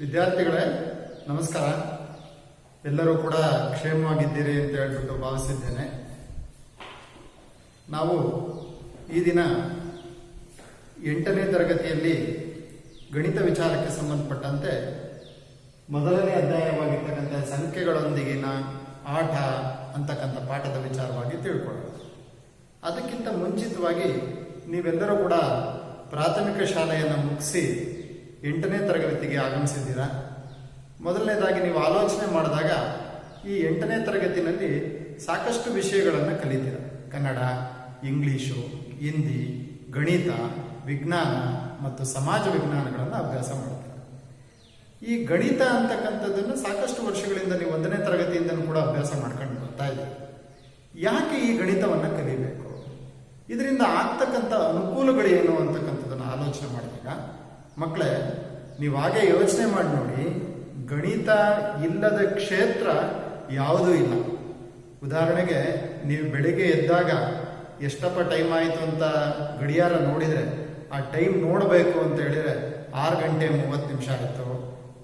ವಿದ್ಯಾರ್ಥಿಗಳೇ ನಮಸ್ಕಾರ. ಎಲ್ಲರೂ ಕೂಡ ಕ್ಷೇಮವಾಗಿದ್ದೀರಿ ಅಂತ ಹೇಳ್ಬಿಟ್ಟು ಭಾವಿಸಿದ್ದೇನೆ. ನಾವು ಈ ದಿನ 8ನೇ ತರಗತಿಯಲ್ಲಿ ಗಣಿತ ವಿಚಾರಕ್ಕೆ ಸಂಬಂಧಪಟ್ಟಂತೆ ಮೊದಲನೇ ಅಧ್ಯಾಯವಾಗಿರ್ತಕ್ಕಂಥ ಸಂಖ್ಯೆಗಳೊಂದಿಗಿನ ಆಟ ಅಂತಕ್ಕಂಥ ಪಾಠದ ವಿಚಾರವಾಗಿ ತಿಳ್ಕೊಳ್ಳೋಣ. ಅದಕ್ಕಿಂತ ಮುಂಚಿತವಾಗಿ ನೀವೆಲ್ಲರೂ ಕೂಡ ಪ್ರಾಥಮಿಕ ಶಾಲೆಯನ್ನು ಮುಗಿಸಿ 8ನೇ ತರಗತಿಗೆ ಆಗಮಿಸಿದ್ದೀರಾ. ಮೊದಲನೇದಾಗಿ ನೀವು ಆಲೋಚನೆ ಮಾಡಿದಾಗ ಈ 8ನೇ ತರಗತಿನಲ್ಲಿ ಸಾಕಷ್ಟು ವಿಷಯಗಳನ್ನು ಕಲಿತೀರ. ಕನ್ನಡ, ಇಂಗ್ಲೀಷು, ಹಿಂದಿ, ಗಣಿತ, ವಿಜ್ಞಾನ ಮತ್ತು ಸಮಾಜ ವಿಜ್ಞಾನಗಳನ್ನು ಅಭ್ಯಾಸ ಮಾಡ್ತೀರ. ಈ ಗಣಿತ ಅಂತಕ್ಕಂಥದ್ದನ್ನು ಸಾಕಷ್ಟು ವರ್ಷಗಳಿಂದ ನೀವು 1ನೇ ತರಗತಿಯಿಂದನೂ ಕೂಡ ಅಭ್ಯಾಸ ಮಾಡ್ಕೊಂಡು ಬರ್ತಾ ಇದ್ದೀರಿ. ಯಾಕೆ ಈ ಗಣಿತವನ್ನು ಕಲಿಬೇಕು, ಇದರಿಂದ ಆಗ್ತಕ್ಕಂಥ ಅನುಕೂಲಗಳೇನು ಅಂತಕ್ಕಂಥದ್ದನ್ನು ಆಲೋಚನೆ ಮಾಡಿದಾಗ ಮಕ್ಕಳೇ, ನೀವು ಹಾಗೆ ಯೋಚನೆ ಮಾಡಿ ನೋಡಿ, ಗಣಿತ ಇಲ್ಲದ ಕ್ಷೇತ್ರ ಯಾವುದೂ ಇಲ್ಲ. ಉದಾಹರಣೆಗೆ ನೀವು ಬೆಳಿಗ್ಗೆ ಎದ್ದಾಗ ಎಷ್ಟಪ್ಪ ಟೈಮ್ ಆಯಿತು ಅಂತ ಗಡಿಯಾರ ನೋಡಿದರೆ, ಆ ಟೈಮ್ ನೋಡಬೇಕು ಅಂತ ಹೇಳಿದರೆ 6 ಗಂಟೆ 30 ನಿಮಿಷ ಆಯಿತು,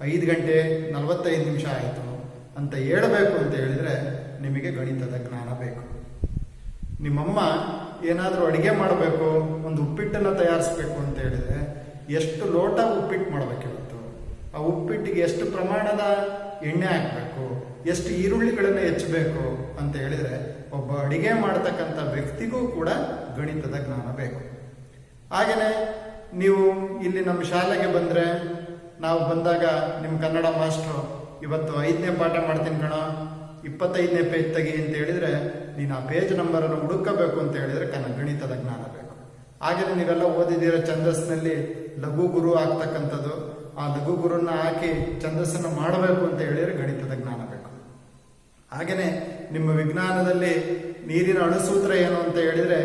5 ಗಂಟೆ 45 ನಿಮಿಷ ಆಯಿತು ಅಂತ ಹೇಳಬೇಕು ಅಂತ ಹೇಳಿದರೆ ನಿಮಗೆ ಗಣಿತದ ಜ್ಞಾನ ಬೇಕು. ನಿಮ್ಮಮ್ಮ ಏನಾದರೂ ಅಡುಗೆ ಮಾಡಬೇಕು, ಒಂದು ಉಪ್ಪಿಟ್ಟನ್ನು ತಯಾರಿಸಬೇಕು ಅಂತ ಹೇಳಿದರೆ ಎಷ್ಟು ಲೋಟ ಉಪ್ಪಿಟ್ಟು ಮಾಡಬೇಕಿತ್ತು, ಆ ಉಪ್ಪಿಟ್ಟಿಗೆ ಎಷ್ಟು ಪ್ರಮಾಣದ ಎಣ್ಣೆ ಹಾಕಬೇಕು, ಎಷ್ಟು ಈರುಳ್ಳಿಗಳನ್ನು ಹೆಚ್ಚಬೇಕು ಅಂತ ಹೇಳಿದರೆ ಒಬ್ಬ ಅಡಿಗೆ ಮಾಡತಕ್ಕಂಥ ವ್ಯಕ್ತಿಗೂ ಕೂಡ ಗಣಿತದ ಜ್ಞಾನ ಬೇಕು. ಹಾಗೆಯೇ ನೀವು ಇಲ್ಲಿ ನಮ್ಮ ಶಾಲೆಗೆ ಬಂದರೆ, ನಾವು ಬಂದಾಗ ನಿಮ್ಮ ಕನ್ನಡ ಮಾಸ್ಟ್ರು ಇವತ್ತು 5ನೇ ಪಾಠ ಮಾಡ್ತೀನಿ ಕಣ, 25ನೇ ಪೇಜ್ ತೆಗಿ ಅಂತ ಹೇಳಿದರೆ ನೀನು ಆ ಪೇಜ್ ನಂಬರನ್ನು ಹುಡುಕಬೇಕು ಅಂತ ಹೇಳಿದರೆ ಗಣಿತದ ಜ್ಞಾನ ಬೇಕು. ಹಾಗೆಯೇ ನೀವೆಲ್ಲ ಓದಿದ್ದೀರ ಛಂದಸ್ಸಿನಲ್ಲಿ ಲಘು ಗುರು ಆಗ್ತಕ್ಕಂಥದ್ದು, ಆ ಲಘು ಗುರುನ ಹಾಕಿ ಛಂದಸ್ಸನ್ನು ಮಾಡಬೇಕು ಅಂತ ಹೇಳಿದರೆ ಗಣಿತದ ಜ್ಞಾನ ಬೇಕು. ಹಾಗೆಯೇ ನಿಮ್ಮ ವಿಜ್ಞಾನದಲ್ಲಿ ನೀರಿನ ಅಣುಸೂತ್ರ ಏನು ಅಂತ ಹೇಳಿದರೆ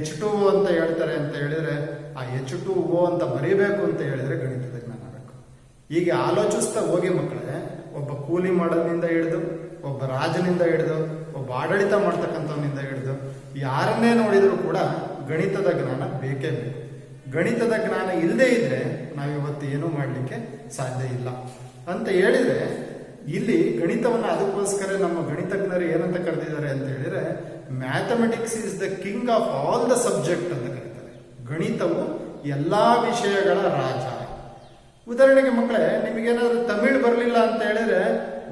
H2O ಅಂತ ಹೇಳ್ತಾರೆ ಅಂತ ಹೇಳಿದರೆ ಆ H2O ಅಂತ ಬರೀಬೇಕು ಅಂತ ಹೇಳಿದರೆ ಗಣಿತದ ಜ್ಞಾನ ಬೇಕು. ಹೀಗೆ ಆಲೋಚಿಸ್ತಾ ಹೋಗಿ ಮಕ್ಕಳೇ, ಒಬ್ಬ ಕೂಲಿ ಮಾಡೋದ್ರಿಂದ ಹಿಡಿದು, ಒಬ್ಬ ರಾಜನಿಂದ ಹಿಡಿದು, ಒಬ್ಬ ಆಡಳಿತ ಮಾಡ್ತಕ್ಕಂಥವನಿಂದ ಹಿಡಿದು ಯಾರನ್ನೇ ನೋಡಿದರೂ ಕೂಡ ಗಣಿತದ ಜ್ಞಾನ ಬೇಕೇ ಬೇಕು. ಗಣಿತದ ಜ್ಞಾನ ಇಲ್ಲದೆ ಇದ್ರೆ ನಾವಿವತ್ತು ಏನೂ ಮಾಡಲಿಕ್ಕೆ ಸಾಧ್ಯ ಇಲ್ಲ ಅಂತ ಹೇಳಿದರೆ, ಇಲ್ಲಿ ಗಣಿತವನ್ನು ಅದಕ್ಕೋಸ್ಕರ ನಮ್ಮ ಗಣಿತಜ್ಞರು ಏನಂತ ಕರೆದಿದ್ದಾರೆ ಅಂತ ಹೇಳಿದರೆ, mathematics is the king of all the subject ಅಂತ ಕರೀತಾರೆ. ಗಣಿತವು ಎಲ್ಲಾ ವಿಷಯಗಳ ರಾಜ. ಉದಾಹರಣೆಗೆ ಮಕ್ಕಳೇ, ನಿಮಗೇನಾದ್ರೂ ತಮಿಳ್ ಬರಲಿಲ್ಲ ಅಂತ ಹೇಳಿದ್ರೆ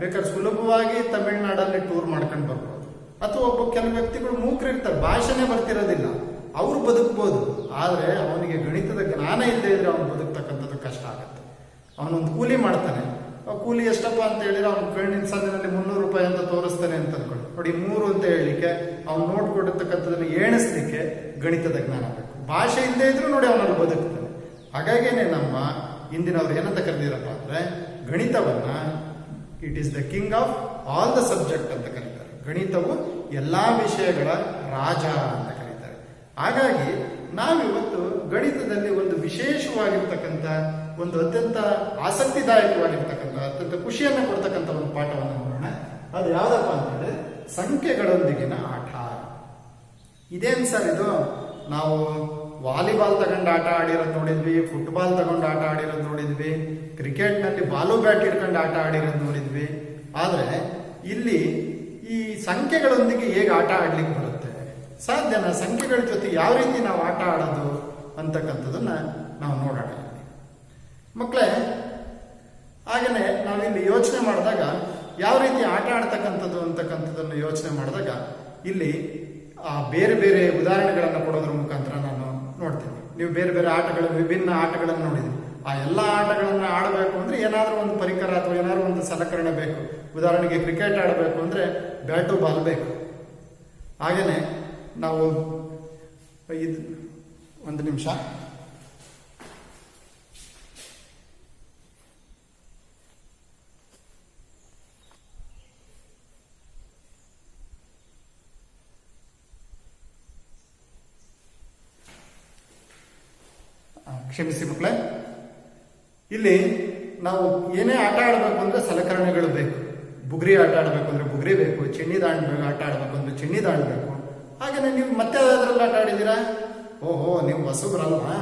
ಬೇಕಾದ್ರೆ ಸುಲಭವಾಗಿ ತಮಿಳ್ನಾಡಲ್ಲಿ ಟೂರ್ ಮಾಡ್ಕೊಂಡು ಬರ್ಬೋದು. ಅಥವಾ ಒಬ್ಬ ಕೆಲವು ವ್ಯಕ್ತಿಗಳು ಮೂಕರಿರ್ತಾರೆ, ಭಾಷೆನೇ ಬರ್ತಿರೋದಿಲ್ಲ, ಅವ್ರು ಬದುಕ್ಬೋದು. ಆದರೆ ಅವನಿಗೆ ಗಣಿತದ ಜ್ಞಾನ ಇಲ್ಲದೆ ಇದ್ರೆ ಅವನು ಬದುಕ್ತಕ್ಕಂಥದ್ದು ಕಷ್ಟ ಆಗುತ್ತೆ. ಅವನೊಂದು ಕೂಲಿ ಮಾಡ್ತಾನೆ, ಆ ಕೂಲಿ ಎಷ್ಟಪ್ಪ ಅಂತ ಹೇಳಿದ್ರೆ ಅವ್ನ ಕಣ್ಣಿನ ಸಂದಿನಲ್ಲಿ 300 ರೂಪಾಯಿ ಅಂತ ತೋರಿಸ್ತಾನೆ ಅಂತ ಅನ್ಕೊಳ್ಳಿ. ನೋಡಿ, 3 ಅಂತ ಹೇಳಲಿಕ್ಕೆ, ಅವ್ನು ನೋಟ್ ಕೊಟ್ಟಿರ್ತಕ್ಕಂಥದ್ದನ್ನು ಎಣಿಸ್ಲಿಕ್ಕೆ ಗಣಿತದ ಜ್ಞಾನ ಬೇಕು. ಭಾಷೆ ಇಲ್ಲದೆ ಇದ್ರೂ ನೋಡಿ ಅವನಲ್ಲಿ ಬದುಕ್ತಾನೆ. ಹಾಗಾಗೇನೆ ನಮ್ಮ ಇಂದಿನವ್ರು ಏನಂತ ಕರೆದಿರಪ್ಪ ಅಂದ್ರೆ, ಗಣಿತವನ್ನ it is the king of all the subject ಅಂತ ಕರೀತಾರೆ. ಗಣಿತವು ಎಲ್ಲಾ ವಿಷಯಗಳ ರಾಜ ಅಂತ ಕರೀತಾರೆ. ಹಾಗಾಗಿ ನಾವಿವತ್ತು ಗಣಿತದಲ್ಲಿ ಒಂದು ವಿಶೇಷವಾಗಿರ್ತಕ್ಕಂಥ, ಒಂದು ಅತ್ಯಂತ ಆಸಕ್ತಿದಾಯಕವಾಗಿರ್ತಕ್ಕಂಥ, ಅತ್ಯಂತ ಖುಷಿಯನ್ನು ಕೊಡ್ತಕ್ಕಂಥ ಒಂದು ಪಾಠವನ್ನು ನೋಡೋಣ. ಅದು ಯಾವ್ದಪ್ಪ ಅಂತಂದ್ರೆ ಸಂಖ್ಯೆಗಳೊಂದಿಗಿನ ಆಟ. ಇದೇನು ಸರ್ ಇದು? ನಾವು ವಾಲಿಬಾಲ್ ತಗೊಂಡು ಆಟ ಆಡಿರೋದು ನೋಡಿದ್ವಿ, ಫುಟ್ಬಾಲ್ ತಗೊಂಡು ಆಟ ಆಡಿರೋದು ನೋಡಿದ್ವಿ, ಕ್ರಿಕೆಟ್ನಲ್ಲಿ ಬಾಲು ಬ್ಯಾಟ್ ಹಿಡ್ಕೊಂಡು ಆಟ ಆಡಿರೋದು ನೋಡಿದ್ವಿ. ಆದರೆ ಇಲ್ಲಿ ಈ ಸಂಖ್ಯೆಗಳೊಂದಿಗೆ ಹೇಗೆ ಆಟ ಆಡ್ಲಿಕ್ಕೆ ಬರುತ್ತೆ? ಸಾಧ್ಯನಾ? ಸಂಖ್ಯೆಗಳ ಜೊತೆ ಯಾವ ರೀತಿ ನಾವು ಆಟ ಆಡೋದು ಅಂತಕ್ಕಂಥದ್ದನ್ನ ನಾವು ನೋಡೋಣ ಮಕ್ಕಳೇ. ಹಾಗೆಯೇ ನಾವಿಲ್ಲಿ ಯೋಚನೆ ಮಾಡಿದಾಗ ಯಾವ ರೀತಿ ಆಟ ಆಡ್ತಕ್ಕಂಥದ್ದು ಅಂತಕ್ಕಂಥದ್ದನ್ನು ಯೋಚನೆ ಮಾಡಿದಾಗ ಇಲ್ಲಿ ಬೇರೆ ಬೇರೆ ಉದಾಹರಣೆಗಳನ್ನು ಕೊಡೋದ್ರ ಮುಖಾಂತರ ನಾನು ನೋಡ್ತೀನಿ. ನೀವು ಬೇರೆ ಬೇರೆ ವಿಭಿನ್ನ ಆಟಗಳನ್ನು ನೋಡಿದ್ರಿ. ಆ ಎಲ್ಲ ಆಟಗಳನ್ನು ಆಡಬೇಕು ಅಂದ್ರೆ ಏನಾದರೂ ಒಂದು ಪರಿಕರ ಅಥವಾ ಏನಾದರೂ ಒಂದು ಸಲಕರಣೆ ಬೇಕು. ಉದಾಹರಣೆಗೆ ಕ್ರಿಕೆಟ್ ಆಡಬೇಕು ಅಂದ್ರೆ ಬ್ಯಾಟು ಬಾಲ್ ಬೇಕು. ಹಾಗೇನೆ ನಾವು ಒಂದು ನಿಮಿಷ, ಕ್ಷಮಿಸಿ ಮಕ್ಕಳೇ. ಇಲ್ಲಿ ನಾವು ಏನೇ ಆಟ ಆಡಬೇಕು ಅಂದ್ರೆ ಸಲಕರಣೆಗಳು ಬೇಕು. ಬುಗುರಿ ಆಟ ಆಡಬೇಕು ಅಂದ್ರೆ ಬುಗುರಿ ಬೇಕು, ಚಿನ್ನಿ ದಾಂಡ್ ಆಟ ಆಡಬೇಕು ಅಂದ್ರೆ ಚಿನ್ನಿ ದಾಂಡ್ ಬೇಕು. ಹಾಗೆಯೇ ನೀವು ಮತ್ತೆ ಅದರಲ್ಲಿ ಆಟ ಆಡಿದ್ದೀರಾ? ಓಹೋ, ನೀವು ಹೊಸಬ್ರಲ್ವಾ?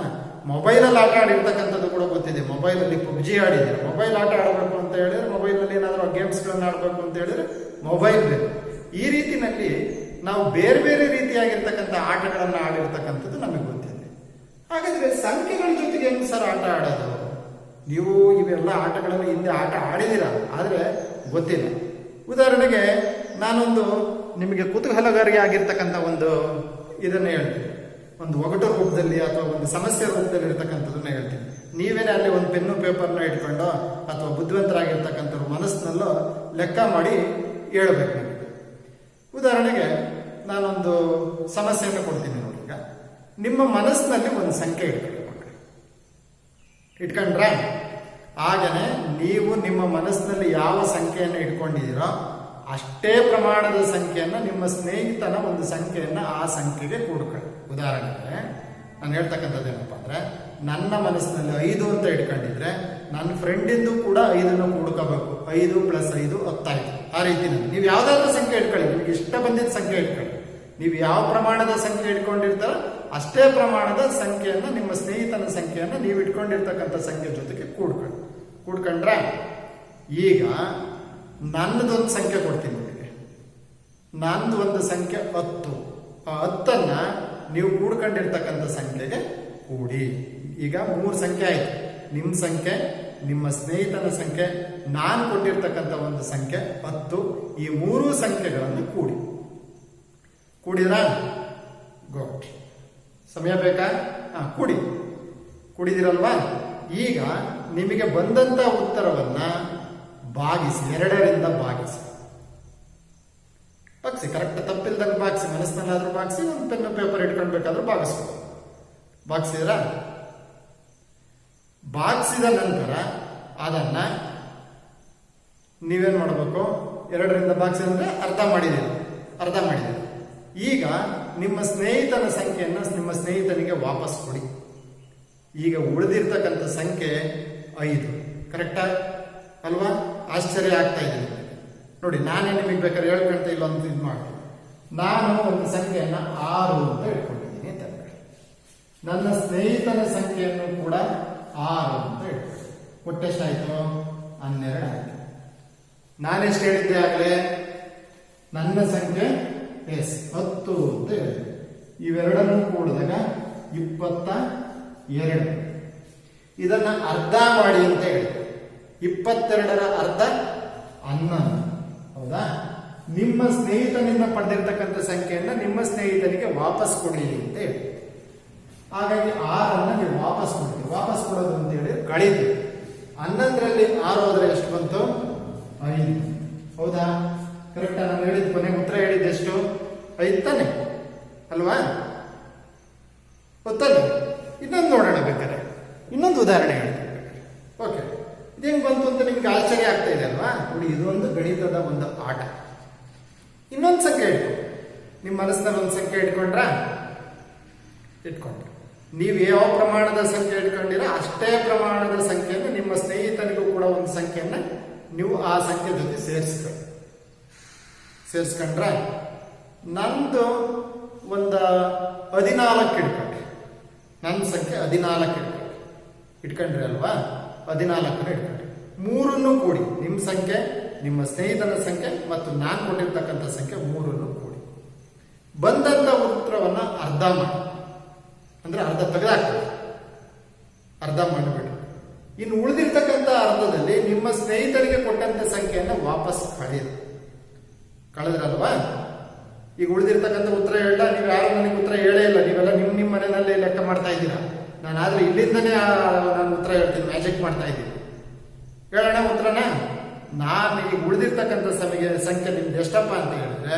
ಮೊಬೈಲಲ್ಲಿ ಆಟ ಆಡಿರ್ತಕ್ಕಂಥದ್ದು ಕೂಡ ಗೊತ್ತಿದೆ. ಮೊಬೈಲಲ್ಲಿ PUBG ಆಡಿದ್ದಾರೆ. ಮೊಬೈಲ್ ಆಟ ಆಡಬೇಕು ಅಂತ ಹೇಳಿದ್ರೆ, ಮೊಬೈಲಲ್ಲಿ ಏನಾದರೂ ಗೇಮ್ಸ್ಗಳನ್ನು ಆಡಬೇಕು ಅಂತ ಹೇಳಿದ್ರೆ ಮೊಬೈಲ್ ಬೇಕು. ಈ ರೀತಿನಲ್ಲಿ ನಾವು ಬೇರೆ ಬೇರೆ ರೀತಿಯಾಗಿರ್ತಕ್ಕಂಥ ಆಟಗಳನ್ನು ಆಡಿರ್ತಕ್ಕಂಥದ್ದು ನಮಗೆ ಗೊತ್ತಿದೆ. ಹಾಗಾದ್ರೆ ಸಂಖ್ಯೆಗಳ ಜೊತೆಗೆ ಹೆಂಗ್ ಸರ್ ಆಟ ಆಡೋದು? ನೀವು ಇವೆಲ್ಲ ಆಟಗಳನ್ನು ಹಿಂದೆ ಆಟ ಆಡಿದ್ದೀರಾ, ಆದರೆ ಗೊತ್ತಿಲ್ಲ. ಉದಾಹರಣೆಗೆ ನಾನೊಂದು ನಿಮಗೆ ಕುತೂಹಲಕಾರಿ ಆಗಿರ್ತಕ್ಕಂಥ ಒಂದು ಇದನ್ನು ಹೇಳ್ತೀನಿ. ಒಂದು ಒಗಟು ರೂಪದಲ್ಲಿ ಅಥವಾ ಒಂದು ಸಮಸ್ಯೆ ರೂಪದಲ್ಲಿ ಇರ್ತಕ್ಕಂಥದ್ದನ್ನ ಹೇಳ್ತೀನಿ. ನೀವೇನೇ ಅಲ್ಲಿ ಒಂದು ಪೆನ್ನು ಪೇಪರ್ನ ಇಟ್ಕೊಂಡು ಅಥವಾ ಬುದ್ಧಿವಂತರಾಗಿರ್ತಕ್ಕಂಥವ್ರ ಮನಸ್ಸಿನಲ್ಲೋ ಲೆಕ್ಕ ಮಾಡಿ ಹೇಳ್ಬೇಕು. ಉದಾಹರಣೆಗೆ ನಾನೊಂದು ಸಮಸ್ಯೆಯನ್ನು ಕೊಡ್ತೀನಿ ನೋಡಿ. ಈಗ ನಿಮ್ಮ ಮನಸ್ಸಿನಲ್ಲಿ ಒಂದು ಸಂಖ್ಯೆ ಇಟ್ಕೊಂಡ್ರೆ ಹಾಗೇನೆ ನೀವು ನಿಮ್ಮ ಮನಸ್ಸಿನಲ್ಲಿ ಯಾವ ಸಂಖ್ಯೆಯನ್ನು ಇಟ್ಕೊಂಡಿದ್ದೀರೋ ಅಷ್ಟೇ ಪ್ರಮಾಣದ ಸಂಖ್ಯೆಯನ್ನು ನಿಮ್ಮ ಸ್ನೇಹಿತನ ಒಂದು ಸಂಖ್ಯೆಯನ್ನು ಆ ಸಂಖ್ಯೆಗೆ ಕೂಡ್ಕೊಳ್ಳಿ. ಉದಾಹರಣೆಗೆ ನಾನು ಹೇಳ್ತಕ್ಕಂಥದ್ದು ಏನಪ್ಪ ಅಂದ್ರೆ, ನನ್ನ ಮನಸ್ಸಿನಲ್ಲಿ 5 ಅಂತ ಇಟ್ಕೊಂಡಿದ್ರೆ ನನ್ನ ಫ್ರೆಂಡಿಂದು ಕೂಡ 5 ಕೂಡ್ಕೋಬೇಕು. 5 + 5 10 ಆಯ್ತು. ಆ ರೀತಿನಲ್ಲಿ ನೀವು ಯಾವ್ದಾದ್ರು ಸಂಖ್ಯೆ ಇಟ್ಕೊಳ್ಳಿ, ನಿಮ್ಗೆ ಇಷ್ಟ ಬಂದಿದ್ದ ಸಂಖ್ಯೆ ಇಟ್ಕೊಳ್ಳಿ. ನೀವು ಯಾವ ಪ್ರಮಾಣದ ಸಂಖ್ಯೆ ಇಟ್ಕೊಂಡಿರ್ತಾರೋ ಅಷ್ಟೇ ಪ್ರಮಾಣದ ಸಂಖ್ಯೆಯನ್ನು, ನಿಮ್ಮ ಸ್ನೇಹಿತನ ಸಂಖ್ಯೆಯನ್ನು ನೀವು ಇಟ್ಕೊಂಡಿರ್ತಕ್ಕಂಥ ಸಂಖ್ಯೆ ಜೊತೆಗೆ ಕೂಡ್ಕೊಂಡ್ರೆ, ಈಗ ನನ್ನದೊಂದು ಸಂಖ್ಯೆ ಕೊಡ್ತೀನಿ ನಿಮಗೆ. ನಂದು ಒಂದು ಸಂಖ್ಯೆ 10. ಆ 10ನ್ನ ನೀವು ಕೂಡ್ಕೊಂಡಿರ್ತಕ್ಕಂಥ ಸಂಖ್ಯೆಗೆ ಕೂಡಿ. ಈಗ 3 ಸಂಖ್ಯೆ ಆಯ್ತು. ನಿಮ್ಮ ಸಂಖ್ಯೆ, ನಿಮ್ಮ ಸ್ನೇಹಿತನ ಸಂಖ್ಯೆ, ನಾನು ಕೊಟ್ಟಿರ್ತಕ್ಕಂಥ ಒಂದು ಸಂಖ್ಯೆ 10. ಈ 3 ಸಂಖ್ಯೆಗಳನ್ನು ಕೂಡಿದ್ರ ಗುಡ್. ಸಮಯ ಬೇಕಾ? ಕೂಡಿದಿರಲ್ವಾ? ಈಗ ನಿಮಗೆ ಬಂದಂತ ಉತ್ತರವನ್ನ ಭಾಗಿಸಿ, 2ರಿಂದ ಭಾಗಿಸಿ. ಕರೆಕ್ಟ್ ತಪ್ಪಿಲ್ದಂಗೆ ಭಾಗಿಸಿ, ಮನಸ್ಸಿನಲ್ಲಾದ್ರೂ ಭಾಗಿಸಿ, ಒಂದು ಪೆನ್ನು ಪೇಪರ್ ಇಟ್ಕೊಳ್ಬೇಕಾದ್ರೂ ಭಾಗಿಸ್ಬೋದು. ಭಾಗಿಸಿದ್ರ? ಭಾಗಿಸಿದ ನಂತರ ಅದನ್ನ ನೀವೇನ್ ಮಾಡಬೇಕು? 2ರಿಂದ ಭಾಗಿಸಿದ್ರೆ ಅರ್ಧ ಮಾಡಿದ್ದೀರಿ. ಈಗ ನಿಮ್ಮ ಸ್ನೇಹಿತನ ಸಂಖ್ಯೆಯನ್ನು ನಿಮ್ಮ ಸ್ನೇಹಿತನಿಗೆ ವಾಪಸ್ ಕೊಡಿ. ಈಗ ಉಳಿದಿರ್ತಕ್ಕಂಥ ಸಂಖ್ಯೆ 5. ಕರೆಕ್ಟಾ ಅಲ್ವಾ? ಆಶ್ಚರ್ಯ ಆಗ್ತಾ ಇದೆ ನೋಡಿ. ನಾನೇ ನಿಮಗೆ ಬೇಕಾದ್ರೆ ಹೇಳ್ಕೊಂತ ಇಲ್ಲ ಅಂತ ಇದು ಮಾಡಿ, ನಾನು ಒಂದು ಸಂಖ್ಯೆಯನ್ನ 6 ಅಂತ ಇಟ್ಕೊಂಡಿದ್ದೀನಿ ಅಂತ. ನನ್ನ ಸ್ನೇಹಿತನ ಸಂಖ್ಯೆಯನ್ನು ಕೂಡ 6 ಅಂತ ಇಟ್ಕೊಳ್ಳಿ. ಒಟ್ಟೆಷ್ಟಾಯ್ತು? 12 ಆಯ್ತು. ನಾನೆಷ್ಟು ಹೇಳಿದ್ದೆ ಆಗಲೇ? ನನ್ನ ಸಂಖ್ಯೆ 10 ಅಂತ ಹೇಳಿದೆ. ಇವೆರಡನ್ನು ಕೂಡಿದಾಗ 22. ಇದನ್ನ ಅರ್ಧ ಮಾಡಿ ಅಂತ ಹೇಳಿದೆ. 22ರ ಅರ್ಧ 11. ಹೌದಾ? ನಿಮ್ಮ ಸ್ನೇಹಿತನಿಂದ ಪಡೆದಿರ್ತಕ್ಕಂಥ ಸಂಖ್ಯೆಯನ್ನ ನಿಮ್ಮ ಸ್ನೇಹಿತನಿಗೆ ವಾಪಸ್ ಕೊಡಿ ಅಂತ ಹೇಳಿ. ಹಾಗಾಗಿ 6ಅನ್ನ ನೀವು ವಾಪಸ್ ಕೊಡ್ತೀವಿ. ವಾಪಸ್ ಕೊಡೋದು ಅಂತ ಹೇಳಿ ಕಳೀತೀವಿ. 11ರಲ್ಲಿ 6 ಹೋದ್ರೆ ಎಷ್ಟು ಬಂತು? 5. ಹೌದಾ? ಕರೆಕ್ಟಾ? ನಾನು ಹೇಳಿದ ಕೊನೆಗೆ ಉತ್ತರ ಹೇಳಿದ್ದು ಎಷ್ಟು? 5 ತಾನೆ ಅಲ್ವಾ? ಗೊತ್ತಲ್ಲ? ಇನ್ನೊಂದು ನೋಡೋಣ ಬೇಕಾದ್ರೆ. ಇನ್ನೊಂದು ಉದಾಹರಣೆ ಹೇಳ್ತೀನಿ. ಓಕೆ, ಇದು ಹೆಂಗ್ ಬಂತು ಅಂತ ನಿಮ್ಗೆ ಆಶ್ಚರ್ಯ ಆಗ್ತಾ ಇದೆ ಅಲ್ವಾ? ನೋಡಿ, ಇದೊಂದು ಗಣಿತದ ಒಂದು ಆಟ. ಇನ್ನೊಂದು ಸಂಖ್ಯೆ ಇಟ್ಕೊಂಡು, ನಿಮ್ಮ ಮನಸ್ಸಿನಲ್ಲಿ ಒಂದು ಸಂಖ್ಯೆ ಇಟ್ಕೊಂಡ್ರೆ ನೀವು ಯಾವ ಪ್ರಮಾಣದ ಸಂಖ್ಯೆ ಇಟ್ಕೊಂಡಿರೋ ಅಷ್ಟೇ ಪ್ರಮಾಣದ ಸಂಖ್ಯೆಯನ್ನು ನಿಮ್ಮ ಸ್ನೇಹಿತನಿಗೂ ಕೂಡ ಒಂದು ಸಂಖ್ಯೆಯನ್ನ ನೀವು ಆ ಸಂಖ್ಯೆ ಜೊತೆ ಸೇರಿಸ್ಕೊಂಡ್ರೆ, ನಂದು ಒಂದು 14 ಇಟ್ಕೊಂಡ್ರಿ. ನನ್ನ ಸಂಖ್ಯೆ 14 ಇಟ್ಕೊಂಡ್ರಿ ಅಲ್ವಾ? 14 ಇಟ್ಕೊಂಡ್ರಿ. 3 ಕೂಡಿ, ನಿಮ್ಮ ಸಂಖ್ಯೆ, ನಿಮ್ಮ ಸ್ನೇಹಿತನ ಸಂಖ್ಯೆ ಮತ್ತು ನಾನು ಕೊಟ್ಟಿರ್ತಕ್ಕಂಥ ಸಂಖ್ಯೆ 3 ಕೂಡಿ ಬಂದಂತ ಉತ್ತರವನ್ನ ಅರ್ಧ ಮಾಡಿ, ಅಂದ್ರೆ ಅರ್ಧ ತೆಗೆದಾಕ್ತಾರೆ. ಅರ್ಧ ಮಾಡಿಬಿಟ್ಟು ಇನ್ನು ಉಳಿದಿರ್ತಕ್ಕಂಥ ಅರ್ಧದಲ್ಲಿ ನಿಮ್ಮ ಸ್ನೇಹಿತರಿಗೆ ಕೊಟ್ಟಂತ ಸಂಖ್ಯೆಯನ್ನು ವಾಪಸ್ ಕಳೆದ್ರಲ್ವಾ? ಈಗ ಉಳಿದಿರ್ತಕ್ಕಂಥ ಉತ್ತರ ಹೇಳ, ನೀವು ಯಾರು ನನಗೆ ಉತ್ತರ ಹೇಳೇ ಇಲ್ಲ. ನೀವೆಲ್ಲ ನಿಮ್ಮ ಮನೆಯಲ್ಲಿ ಲೆಕ್ಕ ಮಾಡ್ತಾ ಇದ್ದೀರಾ. ನಾನಾದ್ರೆ ಇಲ್ಲಿಂದನೇ ನಾನು ಉತ್ತರ ಹೇಳ್ತೀನಿ, ಮ್ಯಾಜಿಕ್ ಮಾಡ್ತಾ ಇದ್ದೀನಿ. ಹೇಳೋಣ ಉತ್ತರನ? ನಾನು ಈಗ ಉಳಿದಿರ್ತಕ್ಕಂಥ ಸಂಖ್ಯೆ ನಿಮ್ದು ಎಷ್ಟಪ್ಪ ಅಂತ ಹೇಳಿದ್ರೆ,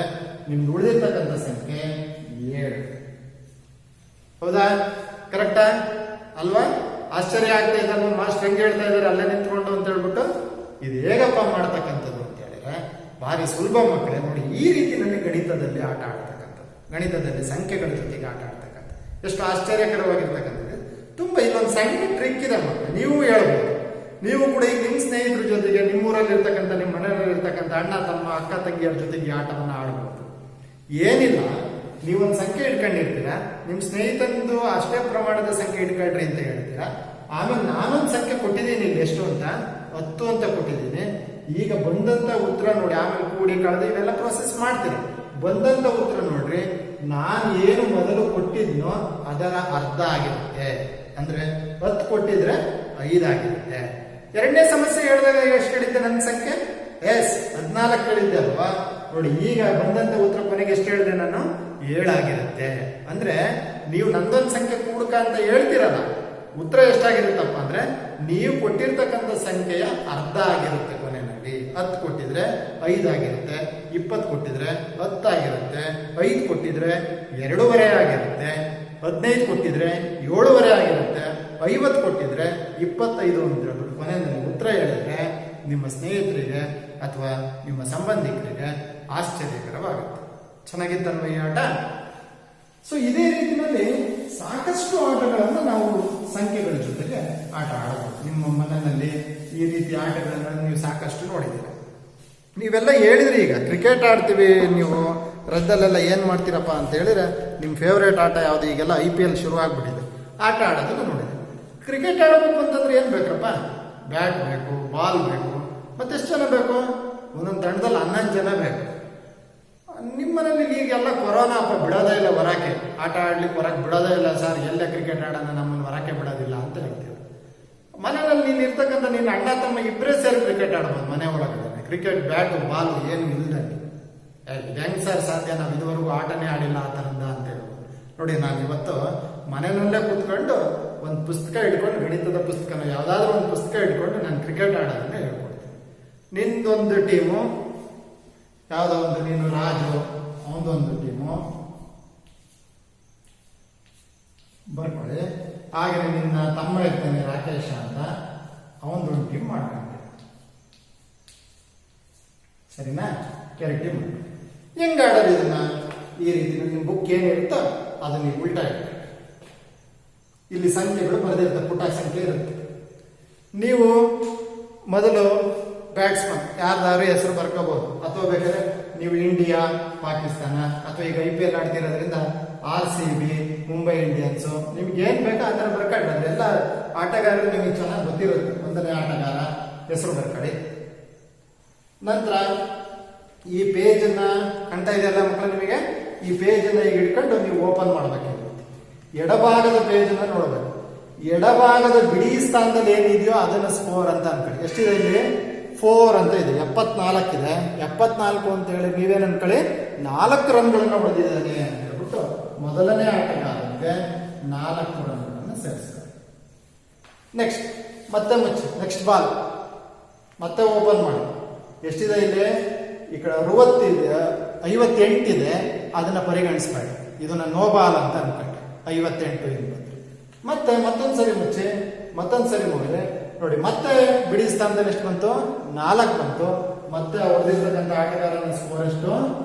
ನಿಮ್ದು ಉಳಿದಿರ್ತಕ್ಕಂಥ ಸಂಖ್ಯೆ 7. ಹೌದಾ? ಕರೆಕ್ಟಾ ಅಲ್ವಾ? ಆಶ್ಚರ್ಯ ಆಗ್ತಾ ಇದೆ ಅಲ್ವಾ? ಮಾಸ್ಟರ್ ಹೆಂಗೆ ಹೇಳ್ತಾ ಇದ್ದಾರೆ ಅಲ್ಲೇ ನಿಂತ್ಕೊಂಡು ಅಂತ ಹೇಳ್ಬಿಟ್ಟು. ಇದು ಹೇಗಪ್ಪ ಮಾಡ್ತಕ್ಕಂಥದ್ದು ಅಂತ ಹೇಳಿದ್ರೆ ಭಾರಿ ಸುಲಭ ಮಕ್ಕಳೇ. ನೋಡಿ, ಈ ರೀತಿಯಲ್ಲಿ ಗಣಿತದಲ್ಲಿ ಆಟ ಆಡ್ತಕ್ಕಂಥದ್ದು, ಗಣಿತದಲ್ಲಿ ಸಂಖ್ಯೆಗಳ ಜೊತೆಗೆ ಆಟ ಆಡ್ತಕ್ಕಂಥ ಎಷ್ಟು ಆಶ್ಚರ್ಯಕರವಾಗಿರ್ತಕ್ಕಂಥದ್ದು. ತುಂಬಾ ಇಲ್ಲೊಂದು ಸಣ್ಣ ಟ್ರಿಕ್ ಇದೆ ಮಕ್ಕಳು, ನೀವು ಹೇಳ್ಬೋದು. ನೀವು ಕೂಡ ಈಗ ನಿಮ್ಮ ಸ್ನೇಹಿತರ ಜೊತೆಗೆ, ನಿಮ್ಮೂರಲ್ಲಿ ಇರ್ತಕ್ಕಂಥ, ನಿಮ್ಮ ಮನೆಯಲ್ಲಿ ಇರ್ತಕ್ಕಂಥ ಅಣ್ಣ ತಮ್ಮ ಅಕ್ಕ ತಂಗಿಯರ ಜೊತೆಗೆ ಆಟವನ್ನು ಆಡಬಹುದು. ಏನಿಲ್ಲ, ನೀವೊಂದು ಸಂಖ್ಯೆ ಇಟ್ಕೊಂಡಿರ್ತೀರಾ, ನಿಮ್ಮ ಸ್ನೇಹಿತಂದು ಅಷ್ಟೇ ಪ್ರಮಾಣದ ಸಂಖ್ಯೆ ಇಟ್ಕೊಳ್ರಿ ಅಂತ ಹೇಳ್ತೀರಾ. ಆಮೇಲೆ ನಾನೊಂದು ಸಂಖ್ಯೆ ಕೊಟ್ಟಿದ್ದೀನಿ ಇಲ್ಲಿ ಎಷ್ಟು ಅಂತ 10 ಅಂತ ಕೊಟ್ಟಿದ್ದೀನಿ. ಈಗ ಬಂದಂತ ಉತ್ತರ ನೋಡಿ, ಆಮೇಲೆ ಕೂಡಿ ಕಳೆದು ಇವೆಲ್ಲ ಪ್ರೋಸೆಸ್ ಮಾಡ್ತೀರಾ. ಬಂದಂತ ಉತ್ತರ ನೋಡ್ರಿ, ನಾನು ಏನು ಮೊದಲು ಕೊಟ್ಟಿದ್ನೋ ಅದರ ಅರ್ಧ ಆಗಿರುತ್ತೆ. ಅಂದ್ರೆ 10 ಕೊಟ್ಟಿದ್ರೆ 5 ಆಗಿರುತ್ತೆ. ಎರಡನೇ ಸಮಸ್ಯೆ ಹೇಳಿದಾಗ ಎಷ್ಟು ಹೇಳಿದ್ದೆ ನನ್ನ ಸಂಖ್ಯೆ? 14 ಹೇಳಿದ್ದೆ ಅಲ್ವಾ. ನೋಡಿ ಈಗ ಬಂದಂತ ಉತ್ತರ ಕೊನೆಗೆ ಎಷ್ಟು ಹೇಳಿದೆ ನಾನು? 7 ಆಗಿರುತ್ತೆ. ಅಂದ್ರೆ ನೀವು ನಂದೊಂದು ಸಂಖ್ಯೆ ಕೂಡ್ಕ ಅಂತ ಹೇಳ್ತೀರಲ್ಲ, ಉತ್ತರ ಎಷ್ಟಾಗಿರುತ್ತಪ್ಪ ಅಂದ್ರೆ ನೀವು ಕೊಟ್ಟಿರ್ತಕ್ಕಂಥ ಸಂಖ್ಯೆಯ ಅರ್ಧ ಆಗಿರುತ್ತೆ. ಕೊನೆಯಲ್ಲಿ 10 ಕೊಟ್ಟಿದ್ರೆ 5 ಆಗಿರುತ್ತೆ, 20 ಕೊಟ್ಟಿದ್ರೆ 10 ಆಗಿರುತ್ತೆ, 5 ಕೊಟ್ಟಿದ್ರೆ 2.5 ಆಗಿರುತ್ತೆ, 15 ಕೊಟ್ಟಿದ್ರೆ 7.5 ಆಗಿರುತ್ತೆ, 50 ಕೊಟ್ಟಿದ್ರೆ 25 ಅಂತ ಹೇಳ್ಬಿಟ್ಟು ಕೊನೆಯಲ್ಲಿ ಉತ್ತರ ಹೇಳಿದ್ರೆ ನಿಮ್ಮ ಸ್ನೇಹಿತರಿಗೆ ಅಥವಾ ನಿಮ್ಮ ಸಂಬಂಧಿಕರಿಗೆ ಆಶ್ಚರ್ಯಕರವಾಗುತ್ತೆ. ಚೆನ್ನಾಗಿತ್ತಲ್ವ ಈ ಆಟ? ಸೊ ಇದೇ ರೀತಿಯಲ್ಲಿ ಸಾಕಷ್ಟು ಆಟಗಳನ್ನು ನಾವು ಸಂಖ್ಯೆಗಳ ಜೊತೆಗೆ ಆಟ ಆಡಬಹುದು. ನಿಮ್ಮ ಮನೆಯಲ್ಲಿ ಈ ರೀತಿ ಆಟಗಳನ್ನು ನೀವು ಸಾಕಷ್ಟು ನೋಡಿದ್ದೀರ. ನೀವೆಲ್ಲ ಹೇಳಿದ್ರಿ, ಈಗ ಕ್ರಿಕೆಟ್ ಆಡ್ತೀವಿ, ನೀವು ರದ್ದಲ್ಲೆಲ್ಲ ಏನ್ ಮಾಡ್ತೀರಪ್ಪ ಅಂತ ಹೇಳಿದ್ರೆ ನಿಮ್ಮ ಫೇವ್ರೇಟ್ ಆಟ ಯಾವುದು? ಈಗೆಲ್ಲ IPL ಶುರು ಆಗ್ಬಿಟ್ಟಿದೆ. ಆಟ ಆಡೋದನ್ನು ನೋಡಿದೆ. ಕ್ರಿಕೆಟ್ ಆಡಬೇಕು ಅಂತಂದ್ರೆ ಏನ್ ಬೇಕಪ್ಪ? ಬ್ಯಾಟ್ ಬೇಕು, ಬಾಲ್ ಬೇಕು, ಮತ್ತೆ ಎಷ್ಟು ಜನ ಬೇಕು? ಒಂದೊಂದು ತಂಡದಲ್ಲಿ 11 ಜನ ಬೇಕು. ನಿಮ್ಮನೇಲಿ ಈಗೆಲ್ಲ ಕೊರೋನಾ ಬಿಡೋದೇ ಇಲ್ಲ, ಹೊರಕ್ಕೆ ಆಟ ಆಡ್ಲಿಕ್ಕೆ ಹೊರಗೆ ಬಿಡೋದೇ ಇಲ್ಲ. ಸರ್ ಎಲ್ಲೇ ಕ್ರಿಕೆಟ್ ಆಡೋಣ, ನಮ್ಮನ್ನು ಹೊರಕ್ಕೆ ಬಿಡೋದಿಲ್ಲ ಅಂತ ಹೇಳ್ತೀವಿ. ಮನೆಯಲ್ಲಿ ನೀನು ಇರ್ತಕ್ಕಂಥ ನಿನ್ನ ಅಣ್ಣ ತಮ್ಮ ಇಬ್ಬರೇ ಸೇರಿ ಕ್ರಿಕೆಟ್ ಆಡ್ಬೋದು ಮನೆ ಒಳಗಡೆ. ಕ್ರಿಕೆಟ್ ಬ್ಯಾಟು ಬಾಲು ಏನು ಇಲ್ಲದಂಗೆ ಹೆಂಗ್ ಸರ್ ಸಾಧ್ಯ? ನಾವು ಇದುವರೆಗೂ ಆಟನೇ ಆಡಿಲ್ಲ ಆ ಥರದ ಅಂತ ಹೇಳ್ಬೋದು. ನೋಡಿ, ನಾನು ಇವತ್ತು ಮನೆಯಲ್ಲೇ ಕೂತ್ಕೊಂಡು ಒಂದು ಪುಸ್ತಕ ಇಟ್ಕೊಂಡು, ಗಣಿತದ ಪುಸ್ತಕನ ಯಾವುದಾದ್ರೂ ಒಂದು ಪುಸ್ತಕ ಇಟ್ಕೊಂಡು ನಾನು ಕ್ರಿಕೆಟ್ ಆಡೋದನ್ನ ಹೇಳ್ಕೊಡ್ತೀನಿ. ನಿಂದೊಂದು ಟೀಮು, ಯಾವುದೋ ಒಂದು, ನೀನು ರಾಜು, ಅವನದೊಂದು ಟೀಮು ಬರ್ಕೊಳ್ಳಿ. ಹಾಗೆ ನಿನ್ನ ತಮ್ಮ ಇರ್ತಾನೆ ರಾಕೇಶ ಅಂತ, ಅವನದೊಂದು ಟೀಮ್ ಮಾಡ್ಕೊಂಡೆ. ಸರಿನಾ? ಕೆರೆ ಟೀಮ್ ಹೆಂಗ್ ಆಡೋದು ಇದನ್ನ? ಈ ರೀತಿ ನಿಮ್ಮ ಬುಕ್ ಏನಿರುತ್ತೋ ಅದನ್ನ ನೀವು ಉಲ್ಟಾ ಇಟ್ಟು ಇಲ್ಲಿ ಸಂಖ್ಯೆಗಳು ಬರೆದಿರುತ್ತೆ, ಪುಟ ಸಂಖ್ಯೆ ಇರುತ್ತೆ. ನೀವು ಮೊದಲು ಬ್ಯಾಟ್ಸ್ಮನ್ ಯಾರ್ದಾರು ಹೆಸರು ಬರ್ಕೋಬಹುದು, ಅಥವಾ ಬೇಕಾದ್ರೆ ನೀವು ಇಂಡಿಯಾ, ಪಾಕಿಸ್ತಾನ, ಅಥವಾ ಈಗ IPL ಆಡ್ತಿರೋದ್ರಿಂದ RCB, ಮುಂಬೈ ಇಂಡಿಯನ್ಸ್, ನಿಮ್ಗೆ ಏನ್ ಬೇಕೋ ಆ ಥರ ಬರ್ಕೊಳ್ಳಿ. ಅದೆಲ್ಲ ಆಟಗಾರರು ನಿಮಗೆ ಚೆನ್ನಾಗಿ ಗೊತ್ತಿರುತ್ತೆ. ಒಂದನೇ ಆಟಗಾರ ಹೆಸರು ಬರ್ಕೊಳ್ಳಿ. ನಂತರ ಈ ಪೇಜ್ ಅನ್ನ ಕಾಣ್ತಾ ಇದೆಯಲ್ಲ ಮಕ್ಕಳು ನಿಮಗೆ, ಈ ಪೇಜ್ ಅನ್ನ ಈಗ ಇಟ್ಕೊಂಡು ನೀವು ಓಪನ್ ಮಾಡಬೇಕಿರುತ್ತೆ. ಎಡಭಾಗದ ಪೇಜ್ ಅನ್ನ ನೋಡಬೇಕು. ಎಡಭಾಗದ ಬಿಡಿ ಸ್ಥಾನದಲ್ಲಿ ಏನಿದೆಯೋ ಅದನ್ನ ಸ್ಕೋರ್ ಅಂತ ಅನ್ಕೊಳ್ಳಿ. ಎಷ್ಟಿದೆ ಇಲ್ಲಿ? 4 ಅಂತ ಇದೆ. 74 ಇದೆ. 74 ಅಂತ ಹೇಳಿ ನೀವೇನ್ ಅನ್ಕೊಳ್ಳಿ, 4 ರನ್ಗಳನ್ನು ಹೊಡೆದಿದ್ದಾನೆ ಅಂತ ಹೇಳ್ಬಿಟ್ಟು ಮೊದಲನೇ ಆಟಗಾರರಿಗೆ 4 ರನ್ಗಳನ್ನು ಸೇರಿಸ್ತಾರೆ. ನೆಕ್ಸ್ಟ್ ಮತ್ತೆ ಮುಚ್ಚಿ, ನೆಕ್ಸ್ಟ್ ಬಾಲ್ ಮತ್ತೆ ಓಪನ್ ಮಾಡಿ. ಎಷ್ಟಿದೆ ಇಲ್ಲಿ? ಈ ಕಡೆ 60 ಇದೆ, 58 ಇದೆ. ಅದನ್ನ ಪರಿಗಣಿಸ್ಬೇಡಿ, ಇದನ್ನ ನೋ ಬಾಲ್ ಅಂತ ಅನ್ಕೊಂಡೆ. 58 ಮತ್ತೆ ಮತ್ತೊಂದ್ಸರಿ ಮುಚ್ಚಿ, ಮತ್ತೊಂದ್ಸರಿ ಮುಗಿದ್ರೆ ನೋಡಿ, ಮತ್ತೆ ಬಿಡಿ ಸ್ಥಾನದಲ್ಲಿ ಎಷ್ಟು ಬಂತು? 4 ಬಂತು. ಮತ್ತೆ ಹೊಡೆದಿರ್ತಕ್ಕಂಥ ಆಟಗಾರನ ಸ್ಕೋರ್ ಎಷ್ಟು?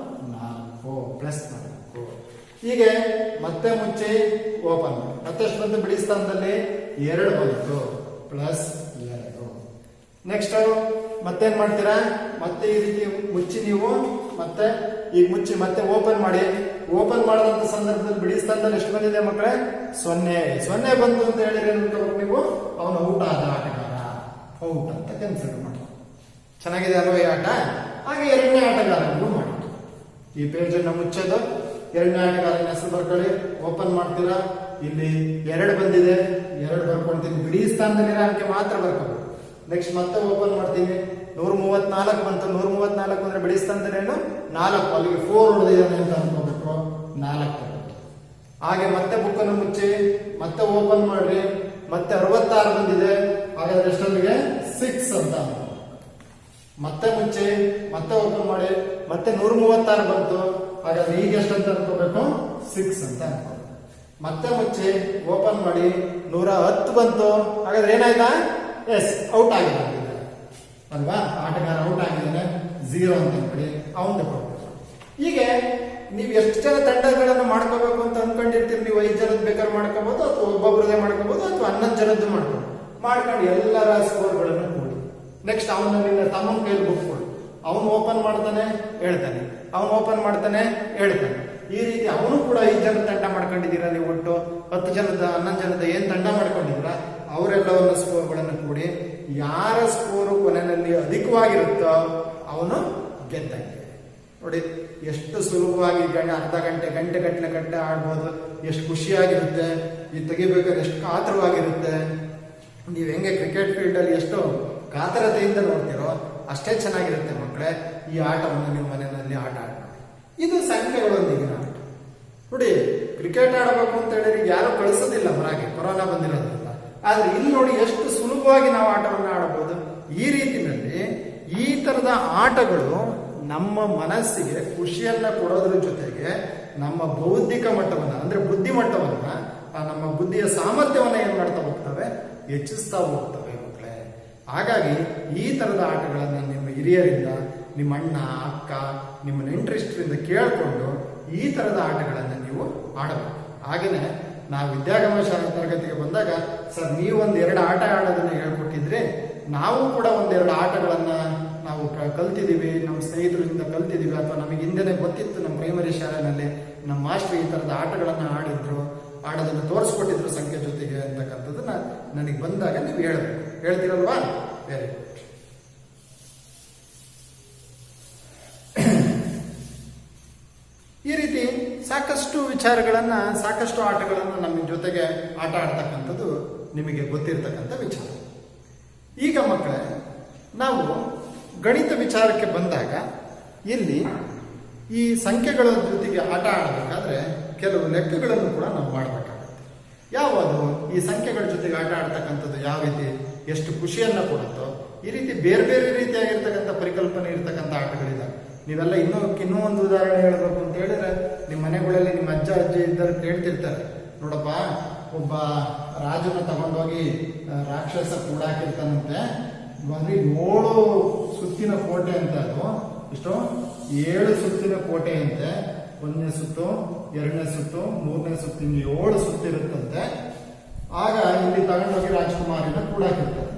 4 ಪ್ಲಸ್ 4. ಹೀಗೆ ಮತ್ತೆ ಮುಚ್ಚಿ ಓಪನ್ ಮಾಡಿ. ಮತ್ತೆಷ್ಟು ಬಂತು? ಬಿಡಿ ಸ್ಥಾನದಲ್ಲಿ 2 ಬಂತು, ಪ್ಲಸ್ 2. ನೆಕ್ಸ್ಟ್ ಮತ್ತೇನ್ ಮಾಡ್ತೀರಾ? ಮತ್ತೆ ಈ ರೀತಿ ಮುಚ್ಚಿ ನೀವು ಮತ್ತೆ ಈಗ ಮುಚ್ಚಿ ಮತ್ತೆ ಓಪನ್ ಮಾಡಿ. ಓಪನ್ ಮಾಡಿದಂತ ಸಂದರ್ಭದಲ್ಲಿ ಬಿಡಿ ಸ್ಥಾನದಲ್ಲಿ ಎಷ್ಟು ಬಂದಿದೆ ಮಕ್ಕಳೇ? 0 ಬಂತು ಅಂತ ಹೇಳಿದ್ರೆ ನೀವು ಅವನು ಔಟ್ ಆದ ಆಟಗಾರ, ಔಟ್ ಅಂತ ಕನ್ಸಿಡರ್ ಮಾಡಿ. ಚೆನ್ನಾಗಿದೆ ಅಲ್ವಾ ಈ ಆಟ? ಹಾಗೆ ಎರಡನೇ ಆಟಗಾರನಿಗೂ ಮಾಡಿ. ಈ ಪೇಜ್ ಅನ್ನ ಮುಚ್ಚೋದು, ಎರಡನೇ ಆಟಗಾರನ ಹೆಸರು ಬರ್ಕೊಳ್ಳಿ, ಓಪನ್ ಮಾಡ್ತೀರಾ. ಇಲ್ಲಿ 2 ಬಂದಿದೆ, 2 ಬರ್ಕೊಳ್ತೀನಿ. ಬಿಡಿ ಸ್ಥಾನದಲ್ಲಿ ಅಂಕೆ ಮಾತ್ರ ಬರ್ಕೋಬೇಕು. ನೆಕ್ಸ್ಟ್ ಮತ್ತೆ ಓಪನ್ ಮಾಡ್ತೀನಿ, 134 ಬಂತು. 134 ಅಂದ್ರೆ ಬಿಡಿ ಸ್ಥಾನದಲ್ಲಿ ಏನು? 4, ಅಲ್ಲಿಗೆ 4 ಹೊಡೆದಿದ್ದಾನೆ ಅಂತ ಅನ್ಕೋಬೇಕು. 4 ಹಾಗೆ ಮತ್ತೆ ಬುಕ್ ಅನ್ನು ಮುಚ್ಚಿ ಮತ್ತೆ ಓಪನ್ ಮಾಡ್ರಿ. ಮತ್ತೆ 66 ಬಂದಿದೆ, ಹಾಗಾದ್ರೆ ಎಷ್ಟೊಂದಿಗೆ? 6 ಅಂತ ಅನ್ಕೋ. ಮತ್ತೆ ಮುಚ್ಚಿ ಮತ್ತೆ ಓಪನ್ ಮಾಡಿ, ಮತ್ತೆ 136 ಬಂತು, ಹಾಗಾದ್ರೆ ಈಗ ಎಷ್ಟಂತ ಅನ್ಕೋಬೇಕು? 6 ಅಂತ ಅನ್ಕೋ. ಮತ್ತೆ ಮುಚ್ಚಿ ಓಪನ್ ಮಾಡಿ, 110 ಬಂತು, ಹಾಗಾದ್ರೆ ಏನಾಯ್ತಾ? ಎಸ್, ಔಟ್ ಆಗಿದೆ ಅಲ್ವಾ? ಆಟಗಾರ ಔಟ್ ಆಗಿದ್ದಾನೆ, 0 ಅಂತ ಅನ್ಕೊಳ್ಳಿ, ಅವನು ಕೊಡ್ಬೇಕು. ಹೀಗೆ ನೀವು ಎಷ್ಟು ಜನ ತಂಡಗಳನ್ನು ಮಾಡ್ಕೋಬೇಕು ಅಂತ ಅನ್ಕೊಂಡಿರ್ತೀರಿ. ನೀವು 5 ಜನದ್ದು ಬೇಕಾದ್ರೆ ಮಾಡ್ಕೋಬಹುದು, ಅಥವಾ ಒಬ್ಬೊಬ್ಬರದೇ ಮಾಡ್ಕೋಬಹುದು, ಅಥವಾ 11 ಜನದ್ದು ಮಾಡ್ಕೊಂಡು ಎಲ್ಲರ ಸ್ಕೋರ್ಗಳನ್ನು ಕೊಡಿ. ನೆಕ್ಸ್ಟ್ ಅವನ ನಿನ್ನ ತಮ್ಮನ ಕೈಯಲ್ಲಿ ಬುಕ್ ಕೊಡು. ಅವನು ಓಪನ್ ಮಾಡ್ತಾನೆ ಹೇಳ್ತಾನೆ, ಅವನು ಓಪನ್ ಮಾಡ್ತಾನೆ ಹೇಳ್ತಾನೆ. ಈ ರೀತಿ ಅವನು ಕೂಡ 5 ಜನ ತಂಡ ಮಾಡ್ಕೊಂಡಿದ್ದೀರಾ ನೀವು, ಒಟ್ಟು 10 ಜನದ 11 ಜನದ ಏನ್ ತಂಡ ಮಾಡ್ಕೊಂಡಿದ್ದೀರ ಅವರೆಲ್ಲವನ್ನ ಸ್ಕೋರ್ಗಳನ್ನು ಕೂಡಿ ಯಾರ ಸ್ಕೋರು ಕೊನೆಯಲ್ಲಿ ಅಧಿಕವಾಗಿರುತ್ತೋ ಅವನು ಗೆದ್ದಂಗೆ. ನೋಡಿ ಎಷ್ಟು ಸುಲಭವಾಗಿ ಅರ್ಧ ಗಂಟೆ ಗಂಟೆ ಆಡ್ಬೋದು, ಎಷ್ಟು ಖುಷಿಯಾಗಿರುತ್ತೆ, ಈ ತೆಗಿಬೇಕಾದ್ರೆ ಎಷ್ಟು ಕಾತರವಾಗಿರುತ್ತೆ. ನೀವು ಹೆಂಗೆ ಕ್ರಿಕೆಟ್ ಫೀಲ್ಡ್ ಅಲ್ಲಿ ಎಷ್ಟು ಕಾತರತೆಯಿಂದ ನೋಡ್ತೀರೋ ಅಷ್ಟೇ ಚೆನ್ನಾಗಿರುತ್ತೆ ಮಕ್ಕಳೇ. ಈ ಆಟವನ್ನು ನೀವು ಮನೆಯಲ್ಲಿ ಆಟ ಆಡಿ. ಇದು ಸಂಖ್ಯೆಗಳೊಂದಿಗಿನ ಆಟ. ನೋಡಿ ಕ್ರಿಕೆಟ್ ಆಡಬೇಕು ಅಂತ ಹೇಳಿದ್ರೆ ಯಾರು ಕಳಿಸೋದಿಲ್ಲ ಹೊರಗೆ, ಕೊರೋನಾ ಬಂದಿರೋದ್ರಿಂದ. ಆದ್ರೆ ಇಲ್ಲಿ ನೋಡಿ ಎಷ್ಟು ಸುಲಭವಾಗಿ ನಾವು ಆಟವನ್ನು ಆಡಬಹುದು. ಈ ರೀತಿಯಲ್ಲಿ ಈ ತರದ ಆಟಗಳು ನಮ್ಮ ಮನಸ್ಸಿಗೆ ಖುಷಿಯನ್ನ ಕೊಡೋದ್ರ ಜೊತೆಗೆ ನಮ್ಮ ಬೌದ್ಧಿಕ ಮಟ್ಟವನ್ನ ಅಂದ್ರೆ ಬುದ್ಧಿಮಟ್ಟವನ್ನ, ನಮ್ಮ ಬುದ್ಧಿಯ ಸಾಮರ್ಥ್ಯವನ್ನ ಏನ್ ಮಾಡ್ತಾ ಹೋಗ್ತವೆ, ಹೆಚ್ಚಿಸ್ತಾ ಹೋಗ್ತವೆ ಮಕ್ಕಳೇ. ಹಾಗಾಗಿ ಈ ತರದ ಆಟಗಳನ್ನ ನಿಮ್ಮ ಹಿರಿಯರಿಂದ, ನಿಮ್ಮ ಅಣ್ಣ ಅಕ್ಕ, ನಿಮ್ಮ ನೆಂಟರಿಷ್ಟರಿಂದ ಕೇಳಿಕೊಂಡು ಈ ತರದ ಆಟಗಳನ್ನ ನೀವು ಆಡಬೇಕು. ಹಾಗೇನೆ ನಾವು ವಿದ್ಯಾಗಮ ಶಾಲಾ ತರಗತಿಗೆ ಬಂದಾಗ ಸರ್ ನೀವು 1-2 ಆಟ ಆಡೋದನ್ನ ಹೇಳ್ಕೊಟ್ಟಿದ್ರೆ ನಾವು ಕೂಡ 1-2 ಆಟಗಳನ್ನ ನಾವು ಕಲ್ತಿದ್ದೀವಿ, ನಮ್ಮ ಸ್ನೇಹಿತರಿಂದ ಕಲ್ತಿದ್ದೀವಿ, ಅಥವಾ ನಮಗೆ ಹಿಂದೆನೆ ಗೊತ್ತಿತ್ತು ನಮ್ಮ ಪ್ರೈಮರಿ ಶಾಲೆಯಲ್ಲಿ ನಮ್ಮ ಮಾಸ್ಟರ್ ಈ ತರದ ಆಟಗಳನ್ನ ಆಡೋದನ್ನು ತೋರಿಸ್ಕೊಟ್ಟಿದ್ರು ಸಂಖ್ಯೆ ಜೊತೆಗೆ ಅಂತಕ್ಕಂಥದ್ದನ್ನ ನನಗೆ ಬಂದಾಗ ನೀವು ಹೇಳ್ತೀರಲ್ವಾ? Very good. ಈ ರೀತಿ ಸಾಕಷ್ಟು ವಿಚಾರಗಳನ್ನ, ಸಾಕಷ್ಟು ಆಟಗಳನ್ನ ನಮ್ಮ ಜೊತೆಗೆ ಆಟ ಆಡ್ತಕ್ಕಂಥದ್ದು ನಿಮಗೆ ಗೊತ್ತಿರ್ತಕ್ಕಂಥ ವಿಚಾರ. ಈಗ ಮಕ್ಕಳೇ ನಾವು ಗಣಿತ ವಿಚಾರಕ್ಕೆ ಬಂದಾಗ ಇಲ್ಲಿ ಈ ಸಂಖ್ಯೆಗಳ ಜೊತೆಗೆ ಆಟ ಆಡಬೇಕಾದ್ರೆ ಕೆಲವು ಲೆಕ್ಕಗಳನ್ನು ಕೂಡ ನಾವು ಮಾಡಬೇಕಾಗುತ್ತೆ. ಯಾವುದು ಈ ಸಂಖ್ಯೆಗಳ ಜೊತೆಗೆ ಆಟ ಆಡ್ತಕ್ಕಂಥದ್ದು ಯಾವ ರೀತಿ ಎಷ್ಟು ಖುಷಿಯನ್ನ ಕೊಡುತ್ತೋ ಈ ರೀತಿ ಬೇರೆ ಬೇರೆ ರೀತಿಯಾಗಿರ್ತಕ್ಕಂಥ ಪರಿಕಲ್ಪನೆ ಇರ್ತಕ್ಕಂಥ ಆಟಗಳಿದ್ದಾವೆ. ನೀವೆಲ್ಲ ಇನ್ನೂ ಒಂದು ಉದಾಹರಣೆ ಹೇಳ್ಬೇಕು ಅಂತ ಹೇಳಿದ್ರೆ, ನಿಮ್ಮ ಮನೆಗಳಲ್ಲಿ ನಿಮ್ಮ ಅಜ್ಜ ಅಜ್ಜಿ ಇದ್ದರು ಕೇಳ್ತಿರ್ತಾರೆ, ನೋಡಪ್ಪ ಒಬ್ಬ ರಾಜನ ತಗೊಂಡೋಗಿ ರಾಕ್ಷಸ ಕೂಡಾಕಿರ್ತಾನಂತೆ, ಬರೀ 7 ಸುತ್ತಿನ ಕೋಟೆ ಅಂತ, ಅದು ಇಷ್ಟು 7 ಸುತ್ತಿನ ಕೋಟೆ ಅಂತೆ. 1ನೇ ಸುತ್ತು, 2ನೇ ಸುತ್ತು, 3ನೇ ಸುತ್ತು, 7 ಸುತ್ತಿರುತ್ತಂತೆ. ಆಗ ಇಲ್ಲಿ ತಗೊಂಡೋಗಿ ರಾಜಕುಮಾರಿನ ಕೂಡಾಕಿರ್ತಾರೆ.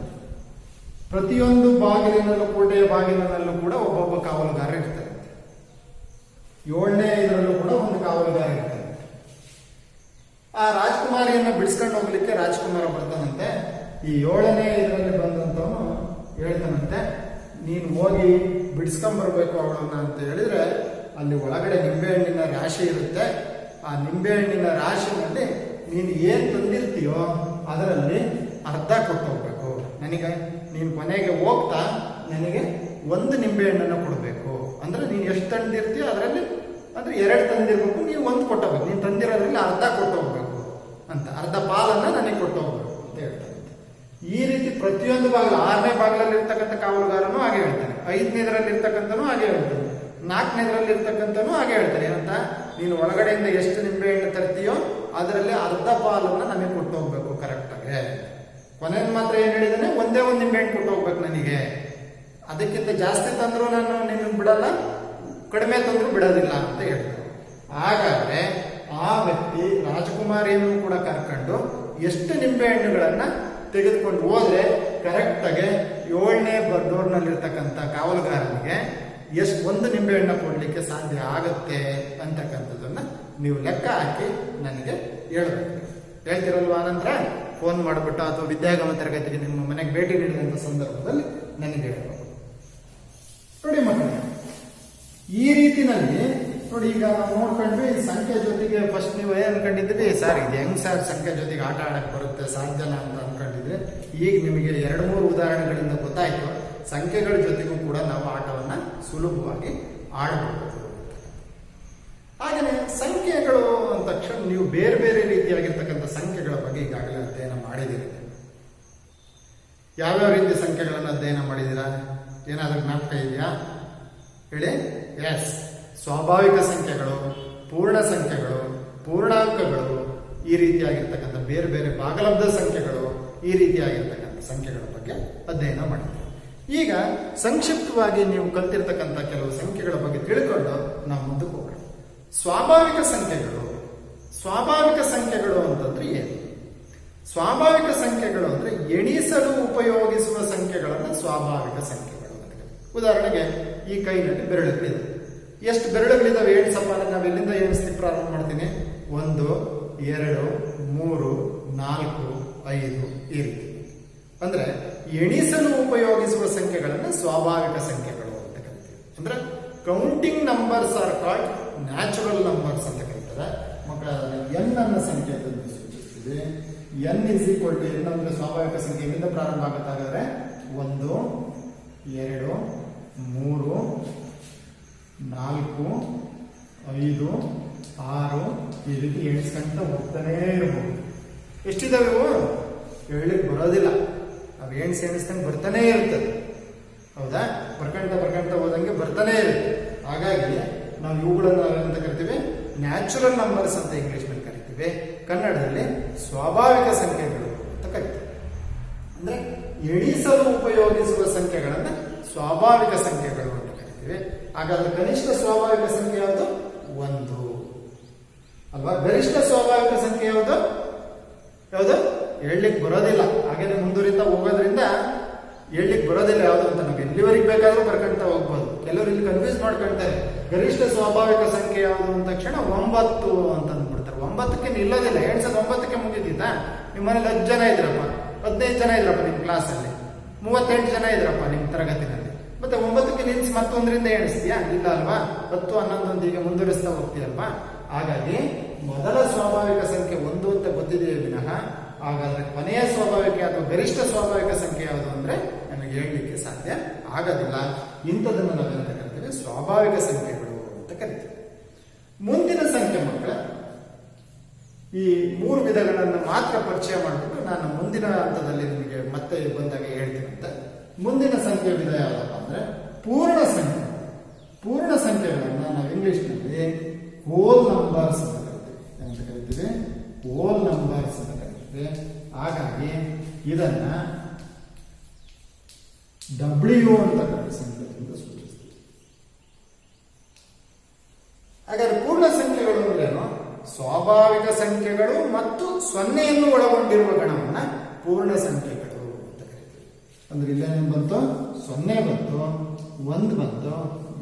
ಪ್ರತಿಯೊಂದು ಬಾಗಿಲಿನಲ್ಲೂ, ಕೋಟೆಯ ಬಾಗಿಲಿನಲ್ಲೂ ಕೂಡ ಒಬ್ಬೊಬ್ಬ ಕಾವಲುಗಾರ ಇರ್ತಾರೆ. 7ನೇ ಇದರಲ್ಲೂ ಕೂಡ ಒಂದು ಕಾವಲುಗಾರ ಇರ್ತಾರೆ. ಆ ರಾಜಕುಮಾರಿಯನ್ನ ಬಿಡಿಸ್ಕೊಂಡು ಹೋಗ್ಲಿಕ್ಕೆ ರಾಜಕುಮಾರ ಬರ್ತಾನಂತೆ. ಈ 7ನೇ ಇದರಲ್ಲಿ ಬಂದಂತವನು ಹೇಳ್ತಾನಂತೆ, ನೀನು ಹೋಗಿ ಬಿಡಿಸ್ಕೊಂಡ್ಬರ್ಬೇಕು ಅವಳನ್ನ ಅಂತ ಹೇಳಿದ್ರೆ, ಅಲ್ಲಿ ಒಳಗಡೆ ನಿಂಬೆಹಣ್ಣಿನ ರಾಶಿ ಇರುತ್ತೆ. ಆ ನಿಂಬೆಹಣ್ಣಿನ ರಾಶಿನಲ್ಲಿ ನೀನು ಏನ್ ತಂದಿರ್ತೀಯೋ ಅದರಲ್ಲಿ ಅರ್ಧ ಕೊಟ್ಟು ಹೋಗ್ಬೇಕು ನನಗೆ. ನೀನು ಕೊನೆಗೆ ಹೋಗ್ತಾ ನನಗೆ 1 ನಿಂಬೆಹಣ್ಣನ್ನು ಕೊಡಬೇಕು. ಅಂದ್ರೆ ನೀನು ಎಷ್ಟು ತಂದಿರ್ತೀಯೋ ಅದರಲ್ಲಿ, ಅಂದ್ರೆ 2 ತಂದಿರ್ಬೇಕು, ನೀವು 1 ಕೊಟ್ಟೋಗ್ಬೇಕು. ನೀನು ತಂದಿರೋದ್ರಲ್ಲಿ ಅರ್ಧ ಕೊಟ್ಟು ಹೋಗ್ಬೇಕು ಅಂತ, ಅರ್ಧ ಪಾಲನ್ನ ನನಗೆ ಕೊಟ್ಟು ಹೋಗ್ಬೇಕು ಅಂತ ಹೇಳ್ತಾರೆ. ಈ ರೀತಿ ಪ್ರತಿಯೊಂದು ಬಾಗಿಲು, 6ನೇ ಬಾಗಿಲಲ್ಲಿ ಇರ್ತಕ್ಕಂಥ ಕಾವಲುಗಾರನು ಹಾಗೆ ಹೇಳ್ತಾನೆ, 5ನೇದರಲ್ಲಿ ಇರ್ತಕ್ಕಂಥನು ಹಾಗೆ ಹೇಳ್ತಾನೆ, 4ನೇದರಲ್ಲಿ ಇರ್ತಕ್ಕಂಥನು ಹಾಗೆ ಹೇಳ್ತಾನೆ. ಏನಂತ, ನೀನು ಒಳಗಡೆಯಿಂದ ಎಷ್ಟು ನಿಂಬೆಹಣ್ಣು ತರ್ತೀಯೋ ಅದರಲ್ಲಿ ಅರ್ಧ ಪಾಲನ್ನ ನಮಗೆ ಕೊಟ್ಟು ಹೋಗ್ಬೇಕು ಕರೆಕ್ಟಾಗಿ. ಕೊನೆಯಲ್ಲಿ ಮಾತ್ರ ಏನ್ ಹೇಳಿದಾನೆ, ಒಂದೇ 1 ನಿಂಬೆಹಣ್ಣು ಕೊಟ್ಟು ಹೋಗ್ಬೇಕು ನನಗೆ. ಅದಕ್ಕಿಂತ ಜಾಸ್ತಿ ತಂದ್ರು ನಾನು ನಿನ್ನ ಬಿಡಲ್ಲ, ಕಡಿಮೆ ತಂದ್ರು ಬಿಡೋದಿಲ್ಲ ಅಂತ ಹೇಳ್ತಾರೆ. ಹಾಗಾದ್ರೆ ಆ ವ್ಯಕ್ತಿ ರಾಜಕುಮಾರಿಯನ್ನು ಕೂಡ ಕರ್ಕೊಂಡು ಎಷ್ಟು ನಿಂಬೆಹಣ್ಣುಗಳನ್ನ ತೆಗೆದುಕೊಂಡು ಹೋದ್ರೆ ಕರೆಕ್ಟಾಗಿ 7ನೇ ಡೋರ್ನಲ್ಲಿರ್ತಕ್ಕಂಥ ಕಾವಲುಗಾರನಿಗೆ ಎಷ್ಟು 1 ನಿಂಬೆಹಣ್ಣ ಕೊಡ್ಲಿಕ್ಕೆ ಸಾಧ್ಯ ಆಗತ್ತೆ ಅಂತಕ್ಕಂಥದ್ದನ್ನ ನೀವು ಲೆಕ್ಕ ಹಾಕಿ ನನಗೆ ಹೇಳ್ಬೇಕು. ಹೇಳ್ತಿರಲ್ವಾ? ಆನಂತರ ಫೋನ್ ಮಾಡಿಬಿಟ್ಟು ಅಥವಾ ವಿದ್ಯಾಗಮ ತರಗತಿಗೆ ನಿಮ್ಮ ಮನೆಗೆ ಭೇಟಿ ನೀಡಿದಂಥ ಸಂದರ್ಭದಲ್ಲಿ ನನಗೆ ಹೇಳ್ಬೇಕು. ನೋಡಿ ಮಕ್ಕಳೇ, ಈ ರೀತಿನಲ್ಲಿ ನೋಡಿ, ಈಗ ನಾವು ನೋಡ್ಕೊಂಡ್ವಿ ಸಂಖ್ಯೆ ಜೊತೆಗೆ ಫಸ್ಟ್ ನೀವು ಏನ್ ಅನ್ಕೊಂಡಿದ್ರಿ, ಸರ್ ಇದು ಹೆಂಗ್ ಸರ್ ಸಂಖ್ಯೆ ಜೊತೆಗೆ ಆಟ ಆಡಕ್ ಬರುತ್ತೆ, ಸಾಧ್ಯನಾ ಅಂತ ಅನ್ಕೊಂಡಿದ್ರೆ, ಈಗ ನಿಮಗೆ 2-3 ಉದಾಹರಣೆಗಳಿಂದ ಗೊತ್ತಾಯ್ತು ಸಂಖ್ಯೆಗಳ ಜೊತೆಗೂ ಕೂಡ ನಾವು ಆಟವನ್ನ ಸುಲಭವಾಗಿ ಆಡಬಹುದು. ಹಾಗೆಯೇ ಸಂಖ್ಯೆಗಳು ಅಂದ ತಕ್ಷಣ ನೀವು ಬೇರೆ ಬೇರೆ ರೀತಿಯಾಗಿರ್ತಕ್ಕಂಥ ಸಂಖ್ಯೆಗಳ ಬಗ್ಗೆ ಈಗಾಗಲೇ ಅಧ್ಯಯನ ಮಾಡಿದ್ದೀರಿ. ಯಾವ್ಯಾವ ರೀತಿಯ ಸಂಖ್ಯೆಗಳನ್ನು ಅಧ್ಯಯನ ಮಾಡಿದ್ದೀರಾ? ಏನಾದ್ರೂ ಜ್ಞಾಪಕ ಇದೆಯಾ ಹೇಳಿ? ಎಸ್, ಸ್ವಾಭಾವಿಕ ಸಂಖ್ಯೆಗಳು, ಪೂರ್ಣ ಸಂಖ್ಯೆಗಳು, ಪೂರ್ಣಾಂಕಗಳು, ಈ ರೀತಿಯಾಗಿರ್ತಕ್ಕಂಥ ಬೇರೆ ಬೇರೆ ಭಾಗಲಬ್ಧ ಸಂಖ್ಯೆಗಳು, ಈ ರೀತಿಯಾಗಿರ್ತಕ್ಕಂಥ ಸಂಖ್ಯೆಗಳ ಬಗ್ಗೆ ಅಧ್ಯಯನ ಮಾಡಿದ್ದೀವಿ. ಈಗ ಸಂಕ್ಷಿಪ್ತವಾಗಿ ನೀವು ಕಲ್ತಿರ್ತಕ್ಕಂಥ ಕೆಲವು ಸಂಖ್ಯೆಗಳ ಬಗ್ಗೆ ತಿಳ್ಕೊಂಡು ನಾವು ಮುಂದಕ್ಕೆ ಹೋಗೋಣ. ಸ್ವಾಭಾವಿಕ ಸಂಖ್ಯೆಗಳು. ಸ್ವಾಭಾವಿಕ ಸಂಖ್ಯೆಗಳು ಅಂತಂದ್ರೆ ಏನು? ಸ್ವಾಭಾವಿಕ ಸಂಖ್ಯೆಗಳು ಅಂದ್ರೆ ಎಣಿಸಲು ಉಪಯೋಗಿಸುವ ಸಂಖ್ಯೆಗಳನ್ನು ಸ್ವಾಭಾವಿಕ ಸಂಖ್ಯೆಗಳು ಅಂತ. ಉದಾಹರಣೆಗೆ ಈ ಕೈನಲ್ಲಿ ಬೆರಳುಗಳಿದೆ, ಎಷ್ಟು ಬೆರಳುಗಳಿದಾವೆ ಎಣಿಸಪ್ಪ ಅಂದ್ರೆ ನಾವು ಎಲ್ಲಿಂದ ಎಣಿಸ್ಲಿಕ್ಕೆ ಪ್ರಾರಂಭ ಮಾಡ್ತೀನಿ? 1 2 3 4 5 ಈ ರೀತಿ. ಅಂದ್ರೆ ಎಣಿಸಲು ಉಪಯೋಗಿಸುವ ಸಂಖ್ಯೆಗಳನ್ನು ಸ್ವಾಭಾವಿಕ ಸಂಖ್ಯೆಗಳು ಅಂತ ಕರಿತೀವಿ. ಅಂದ್ರೆ counting numbers are called natural numbers ಅಂತ ಕರೀತಾರೆ ಮಕ್ಕಳ. ಎನ್ ಅನ್ನ ಸಂಖ್ಯೆ ಅಂತ ಸೂಚಿಸ್ತೀವಿ. N is equal to N ಅಂದ್ರೆ ಸ್ವಾಭಾವಿಕ ಸಂಖ್ಯೆ ಎಲ್ಲಿಂದ ಪ್ರಾರಂಭ ಆಗುತ್ತೆ ಹಾಗಾದ್ರೆ? 1 2 3 4 5 6 ಈ ರೀತಿ ಎಣಿಸ್ಕೊಂತ ಹೋಗ್ತಾನೆ ಇರಬಹುದು. ಎಷ್ಟಿದಾವೆ ಇವು? ಹೇಳಲಿಕ್ಕೆ ಬರೋದಿಲ್ಲ. ನಾವು ಎಣಿಸ್ಕೊಂಡು ಬರ್ತಾನೆ ಇರ್ತದೆ. ಹೌದಾ? ಬರ್ಕಂತ ಹೋದಂಗೆ ಬರ್ತಾನೆ ಇರುತ್ತೆ. ಹಾಗಾಗಿ ನಾವು ಇವುಗಳನ್ನ ಅಂತ ಕರಿತೀವಿ ನ್ಯಾಚುರಲ್ ನಂಬರ್ಸ್ ಅಂತ ಇಂಗ್ಲಿಷ್ನಲ್ಲಿ ಕರಿತೀವಿ. ಕನ್ನಡದಲ್ಲಿ ಸ್ವಾಭಾವಿಕ ಸಂಖ್ಯೆಗಳು ಅಂತ ಕರಿತೀವಿ. ಅಂದ್ರೆ ಎಣಿಸಲು ಉಪಯೋಗಿಸುವ ಸಂಖ್ಯೆಗಳನ್ನ ಸ್ವಾಭಾವಿಕ ಸಂಖ್ಯೆಗಳು ಅಂತ ಕರಿತೀವಿ. ಹಾಗಾದ್ರೆ ಕನಿಷ್ಠ ಸ್ವಾಭಾವಿಕ ಸಂಖ್ಯೆ ಯಾವುದು? 1 ಅಲ್ವಾ? ಗರಿಷ್ಠ ಸ್ವಾಭಾವಿಕ ಸಂಖ್ಯೆ ಯಾವುದು? ಹೇಳಲಿಕ್ಕೆ ಬರೋದಿಲ್ಲ. ಹಾಗೇನೆ ಮುಂದುವರಿತಾ ಹೋಗೋದ್ರಿಂದ ಹೇಳಲಿಕ್ಕೆ ಬರೋದಿಲ್ಲ ಯಾವುದು ಅಂತ. ನಾವು ಎಲ್ಲಿವರೆಗೆ ಬೇಕಾದ್ರೂ ಬರ್ಕೊಂತ ಹೋಗ್ಬೋದು. ಕೆಲವರು ಇಲ್ಲಿ ಕನ್ಫ್ಯೂಸ್ ಮಾಡ್ಕೊಳ್ತಾರೆ. ಗರಿಷ್ಠ ಸ್ವಾಭಾವಿಕ ಸಂಖ್ಯೆ ಯಾವುದು ಅಂದ ತಕ್ಷಣ 9 ಅಂತ ಅಂದ್ಬಿಡ್ತಾರೆ. 9ಕ್ಕೆ ನಿಲ್ಲೋದಿಲ್ಲ. 9ಕ್ಕೆ ಮುಗಿದಿತ್ತಾ? ನಿಮ್ಮ ಮನೇಲಿ 10 ಜನ ಇದ್ರಪ್ಪ, 15 ಜನ ಇದ್ರಪ್ಪ ನಿಮ್ಮ ಕ್ಲಾಸಲ್ಲಿ, 38 ಜನ ಇದ್ರಪ್ಪ ನಿಮ್ಮ ತರಗತಿನಲ್ಲಿ. ಮತ್ತೆ 9ಕ್ಕೆ ನಿಲ್ಸಿ ಮತ್ತೊಂದರಿಂದ ಎಣಿಸ್ತೀಯಾ? ಇಲ್ಲ ಅಲ್ವಾ? 10 11 ಹೀಗೆ ಮುಂದುವರಿಸ್ತಾ ಹೋಗ್ತೀಯಲ್ವಾ? ಹಾಗಾಗಿ ಮೊದಲ ಸ್ವಾಭಾವಿಕ ಸಂಖ್ಯೆ 1 ಅಂತ ಗೊತ್ತಿದೆಯೇ ವಿನಃ ಹಾಗಾದ್ರೆ ಕೊನೆಯ ಸ್ವಾಭಾವಿಕ ಅಥವಾ ಗರಿಷ್ಠ ಸ್ವಾಭಾವಿಕ ಸಂಖ್ಯೆ ಯಾವುದು ಅಂದ್ರೆ ನಮಗೆ ಹೇಳಲಿಕ್ಕೆ ಸಾಧ್ಯ ಆಗೋದಿಲ್ಲ. ಇಂಥದನ್ನು ನಾವೆಂತ ಕರಿತೀವಿ? ಸ್ವಾಭಾವಿಕ ಸಂಖ್ಯೆಗಳು ಅಂತ ಕರಿತೀವಿ. ಮುಂದಿನ ಸಂಖ್ಯೆ ಮಕ್ಕಳ, ಈ 3 ವಿಧಗಳನ್ನು ಮಾತ್ರ ಪರಿಚಯ ಮಾಡಿಬಿಟ್ಟು ನಾನು ಮುಂದಿನ ಹಂತದಲ್ಲಿ ನಿಮಗೆ ಮತ್ತೆ ಬಂದಾಗ ಹೇಳ್ತೀನಿ ಅಂತ. ಮುಂದಿನ ಸಂಖ್ಯೆ ವಿಧ ಯಾವ್ದಪ್ಪ ಅಂದ್ರೆ ಪೂರ್ಣ ಸಂಖ್ಯೆ. ಪೂರ್ಣ ಸಂಖ್ಯೆಗಳನ್ನ ನಾವು ಇಂಗ್ಲಿಷ್ನಲ್ಲಿ ಹೋಲ್ ನಂಬರ್ಸ್ ಅಂತ ಕರಿತೀವಿ. ಹೋಲ್ ನಂಬರ್ಸ್ ಅಂತ ಕರಿತೀವಿ. ಹಾಗಾಗಿ ಇದನ್ನ W ಅಂತ ಸಂಖ್ಯೆಯಿಂದ ಸೂಚಿಸ್ತೀವಿ. ಹಾಗಾದ್ರೆ ಪೂರ್ಣ ಸಂಖ್ಯೆಗಳು ಅಂದ್ರೇನು? ಸ್ವಾಭಾವಿಕ ಸಂಖ್ಯೆಗಳು ಮತ್ತು 0ಯನ್ನು ಒಳಗೊಂಡಿರುವ ಗಣವನ್ನ ಪೂರ್ಣ ಸಂಖ್ಯೆಗಳು ಅಂತ ಕರಿತೀವಿ. ಅಂದ್ರೆ ಇಲ್ಲೇನೇನು ಬಂತು? 0 ಬಂತು, 1 ಬಂತು,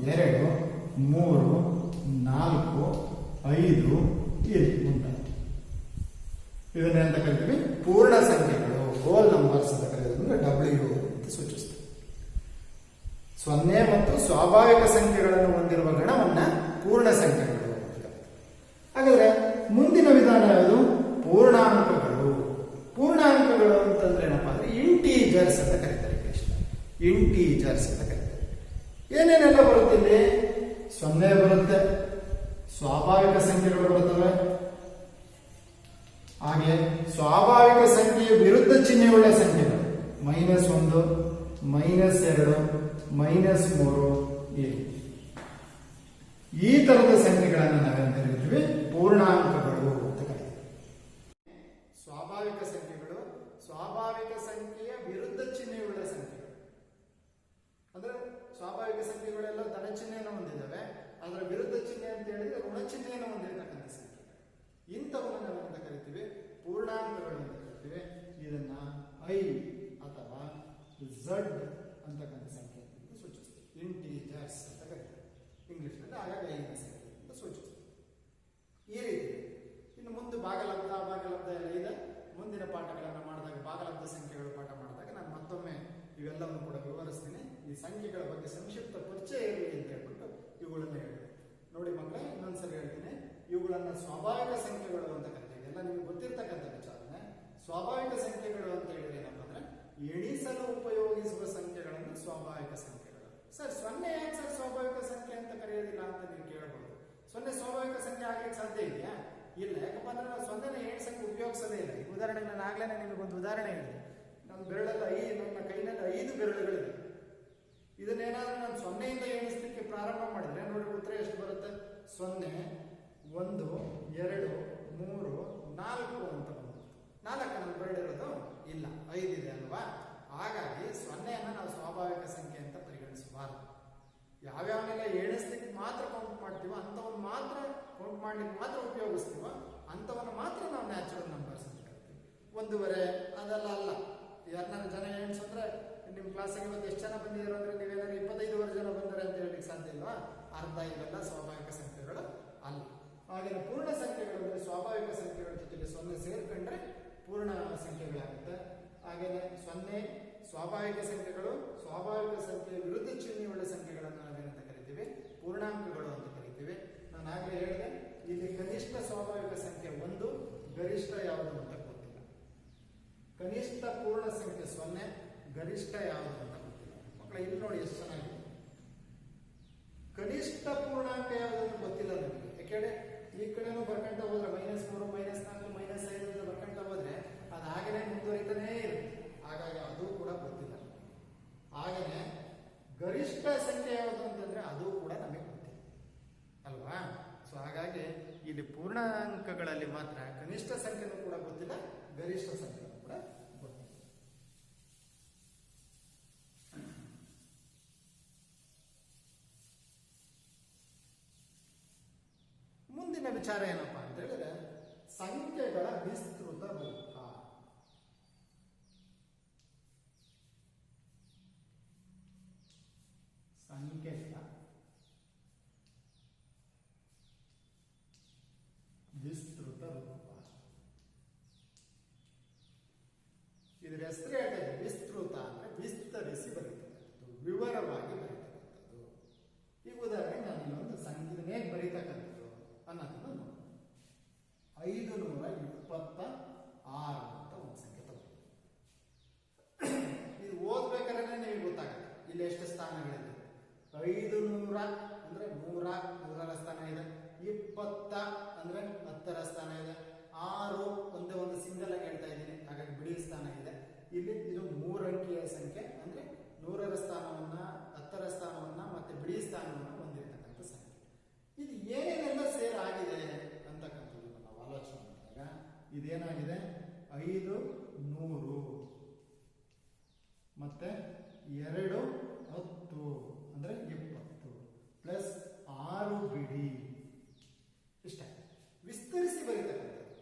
2 3 4 5 ಈ ರೀತಿ ಮುಂದಾಯ್ತು. ಇದನ್ನೆಂತ ಕರಿತೀವಿ? ಪೂರ್ಣ ಸಂಖ್ಯೆಗಳು, ಹೋಲ್ ನಂಬರ್ಸ್ ಅಂತ ಕರೆಯೋದ್ರಿಂದ W ಅಂತ ಸೂಚಿಸ್ತೀವಿ. 0 ಮತ್ತು ಸ್ವಾಭಾವಿಕ ಸಂಖ್ಯೆಗಳನ್ನು ಹೊಂದಿರುವ ಗಣವನ್ನ ಪೂರ್ಣ ಸಂಖ್ಯೆಗಳು ಅಂತ ಕರಿತೀವಿ. ಹಾಗಾದ್ರೆ ಮುಂದಿನ ವಿಧಾನ ಯಾವುದು? ಪೂರ್ಣಾಂಕಗಳು. ಪೂರ್ಣಾಂಕಗಳು ಅಂತಂದ್ರೆ ಏನಪ್ಪಾ ಅಂದ್ರೆ ಇಂಟೀಜರ್ಸ್ ಅಂತ ಕರೀತಾರೆ ಇಂಗ್ಲಿಷ್. ಇಂಟೀಜರ್ಸ್ ಅಂತ ಕರೀತಾರೆ. ಏನೇನೆಲ್ಲ ಬರುತ್ತೆ ಇಲ್ಲಿ? 0 ಬರುತ್ತೆ, ಸ್ವಾಭಾವಿಕ ಸಂಖ್ಯೆಗಳು ಬರುತ್ತವೆ, ಹಾಗೆ ಸ್ವಾಭಾವಿಕ ಸಂಖ್ಯೆಯ ವಿರುದ್ಧ ಚಿಹ್ನೆಯುಳ್ಳ ಸಂಖ್ಯೆಗಳು -1 -2 -3 ಈ ರೀತಿ. ಈ ತರದ ಸಂಖ್ಯೆಗಳನ್ನು ನಾವೇಂತ ಕರಿತೀವಿ? ಪೂರ್ಣಾಂಕಗಳು ಅಂತ ಕರಿತೀವಿ. ಸ್ವಾಭಾವಿಕ ಸಂಖ್ಯೆಗಳು, ಸ್ವಾಭಾವಿಕ ಸಂಖ್ಯೆಯ ವಿರುದ್ಧ ಚಿಹ್ನೆಯುಳ್ಳ ಸಂಖ್ಯೆಗಳು. ಅಂದ್ರೆ ಸ್ವಾಭಾವಿಕ ಸಂಖ್ಯೆಗಳೆಲ್ಲ ಧನ ಚಿಹ್ನೆಯನ್ನು ಹೊಂದಿದ್ದಾವೆ, ಅದರ ವಿರುದ್ಧ ಚಿಹ್ನೆ ಅಂತ ಹೇಳಿದ್ರೆ ಋಣ ಚಿಹ್ನೆಯನ್ನು ಹೊಂದಿರತಕ್ಕಂಥ ಸಂಖ್ಯೆ. ಇಂಥವನ್ನು ನಾವೇನಂತ ಕರಿತೀವಿ? ಪೂರ್ಣಾಂಕಗಳು ಅಂತ ಕರಿತೀವಿ. ಇದನ್ನ I ಅಥವಾ Z ಅಂತಕ್ಕಂಥ ಸಂಖ್ಯೆ ಅಂತ ಸೂಚಿಸ್ತೀವಿ. ಇಂಟೀಜರ್ಸ್ ಅಂತ ಕರಿತೀವಿ ಇಂಗ್ಲಿಷ್ನಲ್ಲಿ. ಹಾಗಾಗಿ ಐನ ಸಂಖ್ಯೆ ಅಂತ ಸೂಚಿಸ್ತೀವಿ. ಈ ರೀತಿ ಇನ್ನು ಮುಂದೆ ಭಾಗಲಬ್ಧ ಎಲ್ಲ ಇದೆ. ಮುಂದಿನ ಪಾಠಗಳನ್ನು ಮಾಡಿದಾಗ ಭಾಗಲಬ್ಧ ಸಂಖ್ಯೆಗಳ ಪಾಠ ಮಾಡಿದಾಗ ನಾನು ಮತ್ತೊಮ್ಮೆ ಇವೆಲ್ಲವನ್ನು ಕೂಡ ವಿವರಿಸ್ತೀನಿ. ಈ ಸಂಖ್ಯೆಗಳ ಬಗ್ಗೆ ಸಂಕ್ಷಿಪ್ತ ಪರಿಚಯ ಇರಲಿ ಅಂತ ಹೇಳ್ಬಿಟ್ಟು ಇವುಗಳನ್ನ ಹೇಳ್ತೀನಿ. ನೋಡಿ ಮಕ್ಕಳೇ, ಇನ್ನೊಂದ್ಸರಿ ಹೇಳ್ತೀನಿ. ಇವುಗಳನ್ನ ಸ್ವಾಭಾವಿಕ ಸಂಖ್ಯೆಗಳು ಅಂತ ಕರಿತೀವಿ. ಎಲ್ಲ ನಿಮ್ಗೆ ಗೊತ್ತಿರ್ತಕ್ಕಂಥ ವಿಚಾರನೆ. ಸ್ವಾಭಾವಿಕ ಸಂಖ್ಯೆಗಳು ಅಂತ ಹೇಳಿದ್ರೆ ಏನಪ್ಪ ಅಂದ್ರೆ ಎಣಿಸಲು ಉಪಯೋಗಿಸುವ ಸಂಖ್ಯೆಗಳನ್ನು ಸ್ವಾಭಾವಿಕ ಸಂಖ್ಯೆಗಳು. ಸರ್ 0 ಯಾಕೆ ಸರ್ ಸ್ವಾಭಾವಿಕ ಸಂಖ್ಯೆ ಅಂತ ಕರೆಯೋದಿಲ್ಲ ಅಂತ ನೀವು ಕೇಳಬಹುದು. 0 ಸ್ವಾಭಾವಿಕ ಸಂಖ್ಯೆ ಆಗ್ಲಿಕ್ಕೆ ಸಾಧ್ಯ ಇದೆಯಾ? ಇಲ್ಲ. ಯಾಕಪ್ಪ ಅಂದ್ರೆ ನಾವು 0ನ ಎಣಿಸಕ್ಕೆ ಉಪಯೋಗಿಸೋದೇ ಇಲ್ಲ. ಈ ಉದಾಹರಣೆಗೆ ನಾನು ಆಗ್ಲೇ ನಿಮಗೊಂದು ಉದಾಹರಣೆ ಹೇಳಿದೆ. ನನ್ನ ಬೆರಳಲ್ಲಿ ನನ್ನ ಕೈನಲ್ಲಿ 5 ಬೆರಳುಗಳಿದೆ. ಇದನ್ನೇನಾದ್ರೂ ನಾನು 0ಯಿಂದ ಎಣಿಸ್ಲಿಕ್ಕೆ ಪ್ರಾರಂಭ ಮಾಡಿದ್ರೆ ನೋಡಿ ಉತ್ತರ ಎಷ್ಟು ಬರುತ್ತೆ? 0 1 2 3 4 ಅಂತ ಬಂತು. 4 ನನ್ನ ಬೆರಳಿರೋದು ಇಲ್ಲ, 5 ಇದೆ ಅಲ್ವಾ? ಹಾಗಾಗಿ 0ಯನ್ನು ನಾವು ಸ್ವಾಭಾವಿಕ ಸಂಖ್ಯೆ ಅಂತ ಪರಿಗಣಿಸಬಾರದು. ಯಾವ್ಯಾವನ್ನೆಲ್ಲ ಎಣಿಸ್ಲಿಕ್ಕೆ ಮಾತ್ರ ಕೌಂಟ್ ಮಾಡ್ತೀವೋ ಅಂಥವನ್ನು ಮಾತ್ರ ಕೌಂಟ್ ಮಾಡ್ಲಿಕ್ಕೆ ಮಾತ್ರ ಉಪಯೋಗಿಸ್ತೀವೋ ಅಂಥವನ್ನು ಮಾತ್ರ ನಾವು ನ್ಯಾಚುರಲ್ ನಂಬರ್ಸ್ ಅಂತ ಕರಿತೀವಿ. 1.5 ಅದೆಲ್ಲ ಅಲ್ಲ. 2 ಜನ ಎಣಿಸಂದ್ರೆ ನಿಮ್ಮ ಕ್ಲಾಸಿಗೆ ಇವತ್ತು ಎಷ್ಟು ಜನ ಬಂದಿದ್ದಾರೆ ಅಂದ್ರೆ ನೀವೇನಾದ್ರು 25 ಜನ ಬಂದರೆ ಅಂತ ಹೇಳಲಿಕ್ಕೆ ಸಾಧ್ಯ ಇಲ್ವಾ? ಆ ಅರ್ಧ ಇವೆಲ್ಲ ಸ್ವಾಭಾವಿಕ ಸಂಖ್ಯೆಗಳು ಅಲ್ಲ. ಹಾಗೆ ಪೂರ್ಣ ಸಂಖ್ಯೆಗಳು ಅಂದ್ರೆ ಸ್ವಾಭಾವಿಕ ಸಂಖ್ಯೆಗಳ ಜೊತೆಗೆ 0 ಸೇರ್ಕೊಂಡ್ರೆ ಪೂರ್ಣ ಸಂಖ್ಯೆಗಳಾಗುತ್ತೆ. ಹಾಗೇನೆ 0 ಸ್ವಾಭಾವಿಕ ಸಂಖ್ಯೆಗಳು, ಸ್ವಾಭಾವಿಕ ಸಂಖ್ಯೆಯ ವಿರುದ್ಧ ಚಿಹ್ನೆಯುಳ್ಳ ಸಂಖ್ಯೆಗಳನ್ನು ನಾವೇನಂತ ಕರಿತೀವಿ? ಪೂರ್ಣಾಂಕಗಳು ಅಂತ ಕರಿತೀವಿ. ನಾನು ಆಗಲೇ ಹೇಳಿದೆ, ಇಲ್ಲಿ ಕನಿಷ್ಠ ಸ್ವಾಭಾವಿಕ ಸಂಖ್ಯೆ 1, ಗರಿಷ್ಠ ಯಾವುದು ಅಂತ ಗೊತ್ತಿಲ್ಲ. ಕನಿಷ್ಠ ಪೂರ್ಣ ಸಂಖ್ಯೆ 0, ಗರಿಷ್ಠ ಯಾವುದು ಅಂತ ಗೊತ್ತಿಲ್ಲ. ಮಕ್ಕಳ ಇಲ್ಲಿ ನೋಡಿ ಎಷ್ಟು ಚೆನ್ನಾಗಿದೆ. ಕನಿಷ್ಠ ಪೂರ್ಣಾಂಕ ಯಾವುದು ಅಂತ ಗೊತ್ತಿಲ್ಲ ನಮಗೆ. ಯಾಕೆಂದ್ರೆ ಈ ಕಡೆನೂ ಬರ್ಕೊಂತ ಹೋದ್ರೆ -3, -4, -5 ಅಂತ ಬರ್ಕೊಂತ ಹೋದ್ರೆ ಅದು ಹಾಗೇನೆ ಮುಂದುವರಿತಾನೇ ಇರುತ್ತೆ. ಹಾಗಾಗಿ ಅದು ಕೂಡ ಗೊತ್ತಿಲ್ಲ. ಹಾಗೇನೆ ಗರಿಷ್ಠ ಸಂಖ್ಯೆ ಯಾವುದು ಅಂತಂದ್ರೆ ಅದು ಕೂಡ ನಮಗೆ ಗೊತ್ತಿಲ್ಲ ಅಲ್ವಾ? ಸೊ ಹಾಗಾಗಿ ಇಲ್ಲಿ ಪೂರ್ಣಾಂಕಗಳಲ್ಲಿ ಮಾತ್ರ ಕನಿಷ್ಠ ಸಂಖ್ಯೆನೂ ಕೂಡ ಗೊತ್ತಿಲ್ಲ, ಗರಿಷ್ಠ ಸಂಖ್ಯೆನೂ ಕೂಡ ಗೊತ್ತಿಲ್ಲ. ಮುಂದಿನ ವಿಚಾರ ಏನಪ್ಪಾ ಅಂತ ಹೇಳಿದ್ರೆ ಸಂಖ್ಯೆಗಳ ವಿಸ್ತೃತ ರೂಪ. ಸಂಖ್ಯೆಗಳ ವಿಸ್ತೃತ ರೂಪ. ಇದರ ಹೆಸರು ಹೇಳ್ತದೆ ವಿಸ್ತೃತ ಅಂದ್ರೆ ವಿಸ್ತರಿಸಿ ಬರೀತಕ್ಕಂಥದ್ದು, ವಿವರವಾಗಿ ಬರೀತಕ್ಕಂಥದ್ದು. ಈಗ ಉದಾಹರಣೆ ನಾನು ಇನ್ನೊಂದು ಸಂಖ್ಯೆ ಹೇಗೆ ಬರೀತಕ್ಕಂಥದ್ದು ಅನ್ನೋದನ್ನು ನೋಡಿ. 526 ಅಂತ ಒಂದು ಸಂಖ್ಯೆ ತಗೊಳ್ಳಿ. ಇದು ಓದ್ಬೇಕಾದ್ರೆ ನಿಮಗೆ ಗೊತ್ತಾಗುತ್ತೆ ಇಲ್ಲಿ ಎಷ್ಟು ಸ್ಥಾನಗಳಿದೆ. 500 ಅಂದ್ರೆ 100ರ ಸ್ಥಾನ ಇದೆ. 20 ಅಂದ್ರೆ 10ರ ಸ್ಥಾನ ಇದೆ. 6 ಒಂದೇ ಒಂದು ಸಿಂಗಲ್ ಆಗಿ ಹೇಳ್ತಾ ಇದ್ದೀನಿ, ಹಾಗಾಗಿ ಬಿಡಿ ಸ್ಥಾನ ಇದೆ. ಇಲ್ಲಿ ಇದು 3 ಅಂಕಿಯ ಸಂಖ್ಯೆ ಅಂದ್ರೆ 100ರ ಸ್ಥಾನವನ್ನ, 10ರ ಸ್ಥಾನವನ್ನ ಮತ್ತೆ ಬಿಡಿ ಸ್ಥಾನವನ್ನ ಹೊಂದಿರತಕ್ಕಂಥ ಸಂಖ್ಯೆ. ಇದು ಏನೇನೆಲ್ಲ ಸೇರಾಗಿದೆ ಅಂತಕ್ಕಂಥದ್ದು ನಾವು ಆಲೋಚನೆ ಮಾಡಿದಾಗ ಇದೇನಾಗಿದೆ? 500 ಮತ್ತೆ 2 10 ಅಂದ್ರೆ 20 ಪ್ಲಸ್ 6 ಬಿಡಿ. ಇಷ್ಟ ವಿಸ್ತರಿಸಿ ಬರೀತಕ್ಕಂಥದ್ದು.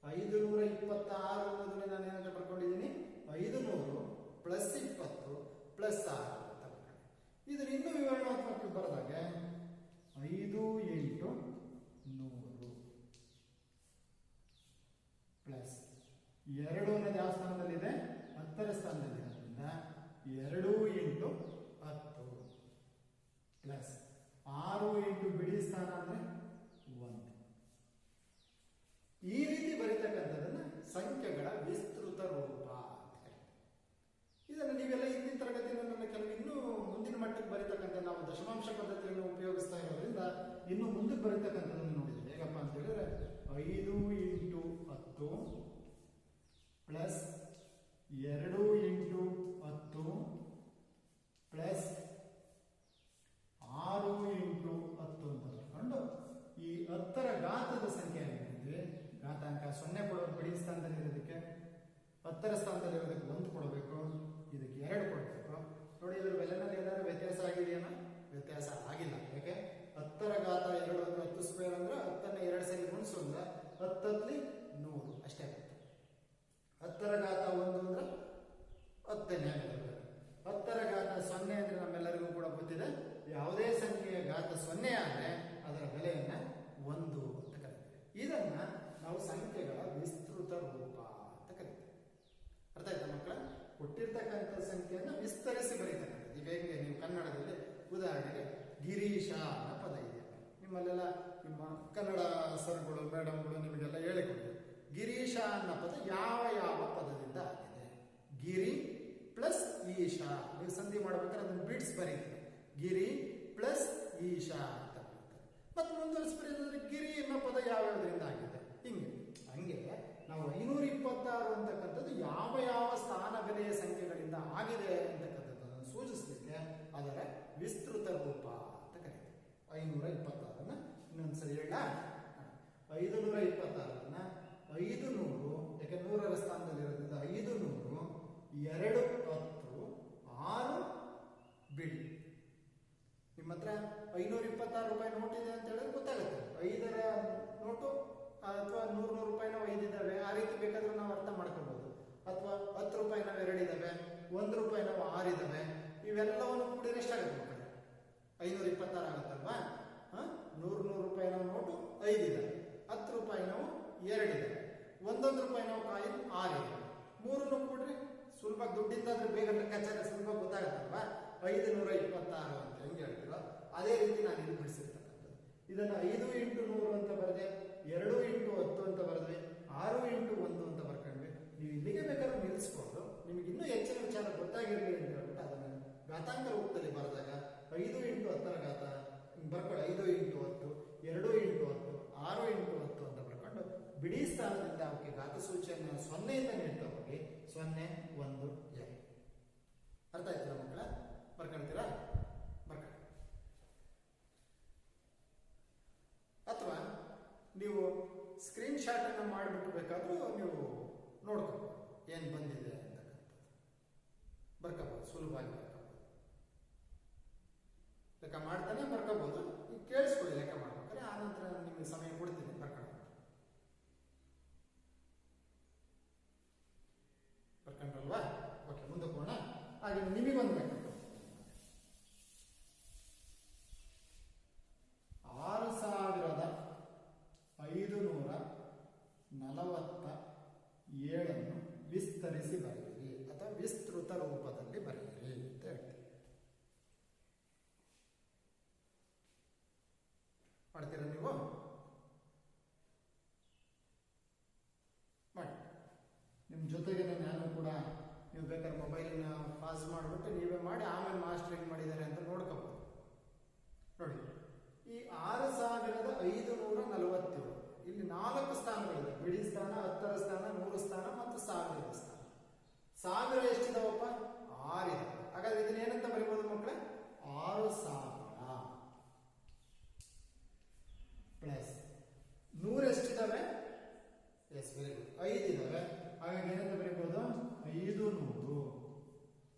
526 ಅನ್ನೋದನ್ನ ನಾನು ಏನಂತ ಬರ್ಕೊಂಡಿದ್ದೀನಿ? 500 ಪ್ಲಸ್ 20 ಪ್ಲಸ್ 6 ಅಂತ ಬರ್ಕೊಂಡೆ. ಇದನ್ನ ಇನ್ನೂ ವಿವರಣಾತ್ಮಕ ಬರೆದಾಗ 5 × 100 ಪ್ಲಸ್ 2 ಅನ್ನೋದು ಯಾವ ಸ್ಥಾನದಲ್ಲಿದೆ? 10ರ ಸ್ಥಾನದಲ್ಲಿರೋದ್ರಿಂದ 2 × 10 ಪ್ಲಸ್ 6 × ಬಿಡಿ ಸ್ಥಾನ ಅಂದ್ರೆ 1. ಈ ರೀತಿ ಬರೀತಕ್ಕಂಥದನ್ನ ಸಂಖ್ಯೆಗಳ ವಿಸ್ತೃತ ರೂಪ ಅಂತ ಕರೀತಾರೆ. ಇದನ್ನು ನೀವೆಲ್ಲ ಹಿಂದಿನ ತರಗತಿಯಲ್ಲಿ ಕೆಲವು ಇನ್ನೂ ಮುಂದಿನ ಮಟ್ಟಕ್ಕೆ ಬರೀತಕ್ಕಂಥ ನಾವು ದಶಮಾಂಶ ಪದ್ಧತಿಯನ್ನು ಉಪಯೋಗಿಸ್ತಾ ಇರೋದ್ರಿಂದ ಇನ್ನು ಮುಂದಕ್ಕೆ ಬರೀತಕ್ಕಂಥದ್ದನ್ನು ನೋಡಿದ್ವಿ. ಹೇಗಪ್ಪ ಅಂತ ಹೇಳಿದ್ರೆ 5 × 10 ಪ್ಲಸ್ 2 × 10 ಪ್ಲಸ್ 6 × 10 ಅಂತ ಬರ್ಕೊಂಡು ಈ 10ರ ಘಾತದ ಸಂಖ್ಯೆ ಏನಿದೆ, ಘಾತಾಂಕ 0 ಕೊಡೋದು ಬಿಡಿ ಸ್ಥಾನದಲ್ಲಿ ಇರೋದಕ್ಕೆ, 10ರ ಸ್ಥಾನದಲ್ಲಿ ಇರೋದಕ್ಕೆ 1 ಕೊಡಬೇಕು, ಇದಕ್ಕೆ 2 ಕೊಡಬೇಕು. ನೋಡಿ ಇದ್ರ ಬೆಲೆನಲ್ಲಿ ಏನಾದ್ರು ವ್ಯತ್ಯಾಸ ಆಗಿದೆಯೇನೋ? ವ್ಯತ್ಯಾಸ ಆಗಿಲ್ಲ. ಯಾಕೆ? 10ರ ಘಾತ 2 ಅಂದ್ರೆ 10 ಸ್ಕ್ವೇರ್ ಅಂದ್ರೆ 10ನ್ನ 2 ಸರಿ ಗುಣಿಸೋದ್ರೆ 10 100 ಅಷ್ಟೇ ಬರುತ್ತೆ. 10ರ ಘಾತ 1 ಅಂದ್ರೆ 10ನೇ ಬರುತ್ತೆ. 10ರ ಘಾತ 0 ಅಂದ್ರೆ ನಮ್ಮೆಲ್ಲರಿಗೂ ಕೂಡ ಗೊತ್ತಿದೆ, ಯಾವುದೇ ಸಂಖ್ಯೆಯ ಘಾತ 0 ಆದ್ರೆ ಅದರ ಬೆಲೆಯನ್ನ 1 ಅಂತ ಕರೀತೇವೆ. ಇದನ್ನ ನಾವು ಸಂಖ್ಯೆಗಳ ವಿಸ್ತೃತ ರೂಪ ಅಂತ ಕರೀತೇವೆ. ಅರ್ಥ ಆಯ್ತಾ ಮಕ್ಕಳ? ಕೊಟ್ಟಿರ್ತಕ್ಕಂಥ ಸಂಖ್ಯೆಯನ್ನು ವಿಸ್ತರಿಸಿ ಬರೀತಕ್ಕಂಥದ್ದು. ಈಗ ಹೇಗೆ ನೀವು ಕನ್ನಡದಲ್ಲಿ ಉದಾಹರಣೆಗೆ ಗಿರೀಶ ಅನ್ನೋ ಪದ ಇದೆ. ನಿಮ್ಮಲ್ಲೆಲ್ಲ ನಿಮ್ಮ ಕನ್ನಡ ಸರ್ಗಳು ಮೇಡಮ್ಗಳು ನಿಮಗೆಲ್ಲ ಹೇಳಿಕೊಡ್ತಾರೆ ಗಿರೀಶ ಅನ್ನೋ ಪದ ಯಾವ ಯಾವ ಪದದಿಂದ ಆಗಿದೆ. ಗಿರಿ ಪ್ಲಸ್ ಈಶಾ, ನೀವು ಸಂಧಿ ಮಾಡ್ಬೇಕಾದ್ರೆ ಅದನ್ನು ಬಿಡ್ಸ್ ಬರೀತಾರೆ. ಗಿರಿ ಪ್ಲಸ್ ಈಶಾ ಅಂತ ಬರೀತಾರೆ. ಮತ್ತೆ ಮುಂದುವರಿಸಿ ಬರೀದ್ರೆ ಗಿರಿ ಅನ್ನೋ ಪದ ಯಾವ್ಯಾವುದರಿಂದ ಆಗಿದೆ. ಹಂಗೆ ನಾವು 526 ಅಂತಕ್ಕಂಥದ್ದು ಯಾವ ಯಾವ ಸ್ಥಾನ ಬೆಲೆಯ ಸಂಖ್ಯೆಗಳಿಂದ ಆಗಿದೆ ಅಂತಕ್ಕಂಥದ್ದನ್ನು ಸೂಚಿಸಲಿಕ್ಕೆ ಅದರ ವಿಸ್ತೃತ ರೂಪ ಅಂತ ಕರೀತೀವಿ. 526 ಇನ್ನೊಂದ್ಸರಿ ಹೇಳ. 526 500, ಯಾಕೆ 100ರ ಸ್ಥಾನದಲ್ಲಿ ಇರೋದ್ರಿಂದ 500, 2 10, 6 ಬಿಡಿ. ನಿಮ್ಮ ಹತ್ರ 526 ರೂಪಾಯಿ ನೋಟ್ ಇದೆ ಅಂತ ಹೇಳಿದ್ರೆ ಗೊತ್ತಾಗುತ್ತೆ. 5ರ ನೋಟು ಅಥವಾ 100 ರೂಪಾಯಿನ 5 ಇದ್ದಾವೆ, ಆ ರೀತಿ ಬೇಕಾದ್ರೂ ನಾವು ಅರ್ಥ ಮಾಡ್ಕೋಬಹುದು. ಅಥವಾ 10 ರೂಪಾಯಿ ನಾವು 2 ಇದ್ದಾವೆ, 1 ರೂಪಾಯಿ ನಾವು 6 ಇದ್ದಾವೆ, ಇವೆಲ್ಲವನ್ನು ಕೂಡಿದ್ರೆ ಎಷ್ಟಾಗುತ್ತೆ ಮಕ್ಕಳೇ? 526 ಆಗುತ್ತಲ್ವಾ? 100 ರೂಪಾಯಿನ ನೋಟು 5 ಇದೆ, 10 ರೂಪಾಯಿ ನಾವು 2 ಇದೆ, 1 ರೂಪಾಯಿ ನಾವು ಕಾಯಿನ್ 6 ಇದೆ. 3 ಕೂಡ್ರಿ ಸುಲಭ ದುಡ್ಡಿಂದಾದ್ರೆ ಬೇಗ ಲೆಕ್ಕಾಚಾರ ಸುಲಭ ಗೊತ್ತಾಗತ್ತಲ್ವಾ? 526 ಅಂತ ಹೆಂಗೆ ಹೇಳ್ತೀರೋ ಅದೇ ರೀತಿ ನಾನು ಇಲ್ಲಿ ಬಿಡಿಸಿರ್ತಕ್ಕಂಥದ್ದು. ಇದನ್ನು 5 × 100 ಅಂತ ಬರೆದೆ, 2 × 10 ಅಂತ ಬರೆದ್ವಿ, 6 × 1 ಅಂತ ಬರ್ಕೊಂಡ್ವಿ. ನೀವು ಇಲ್ಲಿಗೆ ಬೇಕಾದ್ರೆ ನಿಲ್ಲಿಸ್ಕೊಂಡು ನಿಮಗೆ ಇನ್ನೂ ಹೆಚ್ಚಿನ ವಿಚಾರ ಗೊತ್ತಾಗಿರಲಿ ಅಂತ ಹೇಳ್ಬಿಟ್ಟು ಅದನ್ನು ಘಾತಾಂಕ ರೂಪದಲ್ಲಿ ಬರೆದಾಗ 5 × 10 ಘಾತ ಬರ್ಕೊಳ್ಳಿ, 5 × 10, 2 × 10, 6 × 10 ಅಂತ ಬರ್ಕೊಂಡು ಬಿಡಿ ಸ್ಥಾನದಿಂದ ಅವಕ್ಕೆ ಘಾತ ಸೂಚಿಯನ್ನು 0 ನೀಡ್ತಾ ಹೋಗಿ 0, 1, 2. ಅರ್ಥ ಆಯ್ತಲ್ಲ ಮಕ್ಕಳ? ಬರ್ಕೊಳ್ತೀರಾ? ಬರ್ಕೊಳ್ಳಿ. ಅಥವಾ ನೀವು ಸ್ಕ್ರೀನ್ ಶಾಟ್ ಅನ್ನು ಮಾಡಿಬಿಟ್ಟು ಬೇಕಾದ್ರೂ ನೀವು ನೋಡ್ಕೋಬಹುದು ಏನ್ ಬಂದಿದೆ ಅಂತಕ್ಕಂಥದ್ದು. ಬರ್ಕೋಬಹುದು, ಸುಲಭವಾಗಿ ಬರ್ಕೋಬಹುದು. ಲೆಕ್ಕ ಮಾಡ್ತಾನೆ ಬರ್ಕೋಬಹುದು. ಈಗ ಕೇಳಿಸ್ಕೊಳ್ಳಿ ಲೆಕ್ಕ ಮಾಡ್ಬೇಕಾದ್ರೆ, ಆ ನಂತರ ನಿಮಗೆ ಸಮಯ ಕೊಡ್ತೀನಿ ಬರ್ಕೊಂಡು. ಬರ್ಕೊಂಡ್ರಲ್ವಾ? ಓಕೆ, ಮುಂದಕ್ಕೆ ಹೋಗೋಣ. ಹಾಗೆ ನಿಮಗೊಂದು ಲೆಕ್ಕ 6547 ವಿಸ್ತರಿಸಿ ಬರೆಯಿರಿ ಅಥವಾ ವಿಸ್ತೃತ ರೂಪದಲ್ಲಿ ಬರೆಯಿರಿ ಅಂತ ಹೇಳ್ತೀವಿ. ಮಾಡ್ತೀರಾ ನೀವು? ಮಾಡಿ. ನಿಮ್ಮ ಜೊತೆಗೆ ನಾನು ಕೂಡ ನೀವು ಬೇಕಾದ್ರೆ ಮೊಬೈಲಿನ ಪಾಸ್ ಮಾಡಿಬಿಟ್ಟು ನೀವೇ ಮಾಡಿ ಆಮೇಲೆ ಮಾಸ್ಟರ್ ಹೆಂಗ್ ಮಾಡಿದ್ದಾರೆ ಅಂತ ನೋಡ್ಕೋಬಹುದು. ನೋಡಿ, ಈ 6547 ಇಲ್ಲಿ 4 ಸ್ಥಾನಗಳಿದೆ. ಬಿಡಿ ಸ್ಥಾನ, 10ರ ಸ್ಥಾನ, 100 ಸ್ಥಾನ ಮತ್ತು 1000ರ ಸ್ಥಾನ. 1000 ಎಷ್ಟಿದಾವಪ್ಪ? 6 ಇದೆ. ಹಾಗಾದ್ರೆ ಇದನ್ನ ಏನಂತ ಬರೀಬಹುದು ಮಕ್ಕಳೇ? 6000 ಪ್ಲಸ್ 100 ಎಷ್ಟಿದಾವೆ? ಎಸ್, ವೆರಿ ಗುಡ್, 5 ಇದಾವೆ. ಹಾಗಾಗಿ ಏನಂತ ಬರೀಬಹುದು? 500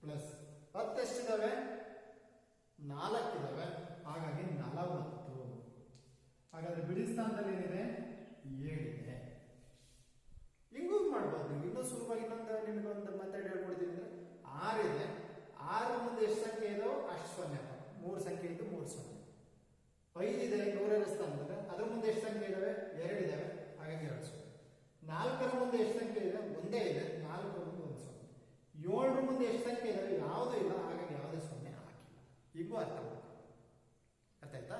ಪ್ಲಸ್ 10 ಎಷ್ಟಿದಾವೆ? 4 ಇದಾವೆ. ಹಾಗಾಗಿ 40. ಹಾಗಾದ್ರೆ ಬಿಡಿ ಸ್ಥಾನದಲ್ಲಿ ಏನಿದೆ? 7 ಇದೆ. ಹಿಂಗೂ ಮಾಡ್ಬೋದು ನೀವು. ಇನ್ನೂ ಸುಲಭ ಇನ್ನೊಂದು ನಿಮಗೊಂದು ಮೆಥಡ್ ಹೇಳ್ಕೊಡ್ತೀನಿ ಅಂದ್ರೆ 6 ಇದೆ. 6 ಮುಂದೆ ಎಷ್ಟು ಸಂಖ್ಯೆ ಇದಾವೆ ಅಷ್ಟು 0. 3 ಸಂಖ್ಯೆ ಇದ್ದು 3 0. 5 ಇದೆ 100ರ ಸ್ಥಾನದಲ್ಲಿ, ಅದ್ರ ಮುಂದೆ ಎಷ್ಟು ಸಂಖ್ಯೆ ಇದಾವೆ? 2 ಇದಾವೆ. ಹಾಗಾಗಿ 2 0. 4ರ ಮುಂದೆ ಎಷ್ಟು ಸಂಖ್ಯೆ ಇದೆ? ಒಂದೇ ಇದೆ. 4ರ ಮುಂದೆ 1 0. 7ರ ಮುಂದೆ ಎಷ್ಟು ಸಂಖ್ಯೆ ಇದಾವೆ? ಯಾವುದೂ ಇಲ್ಲ. ಹಾಗಾಗಿ ಯಾವುದೇ 0 ಹಾಕಿಲ್ಲ. ಈಗೂ ಅರ್ಥ ಅರ್ಥ ಆಯ್ತಾ?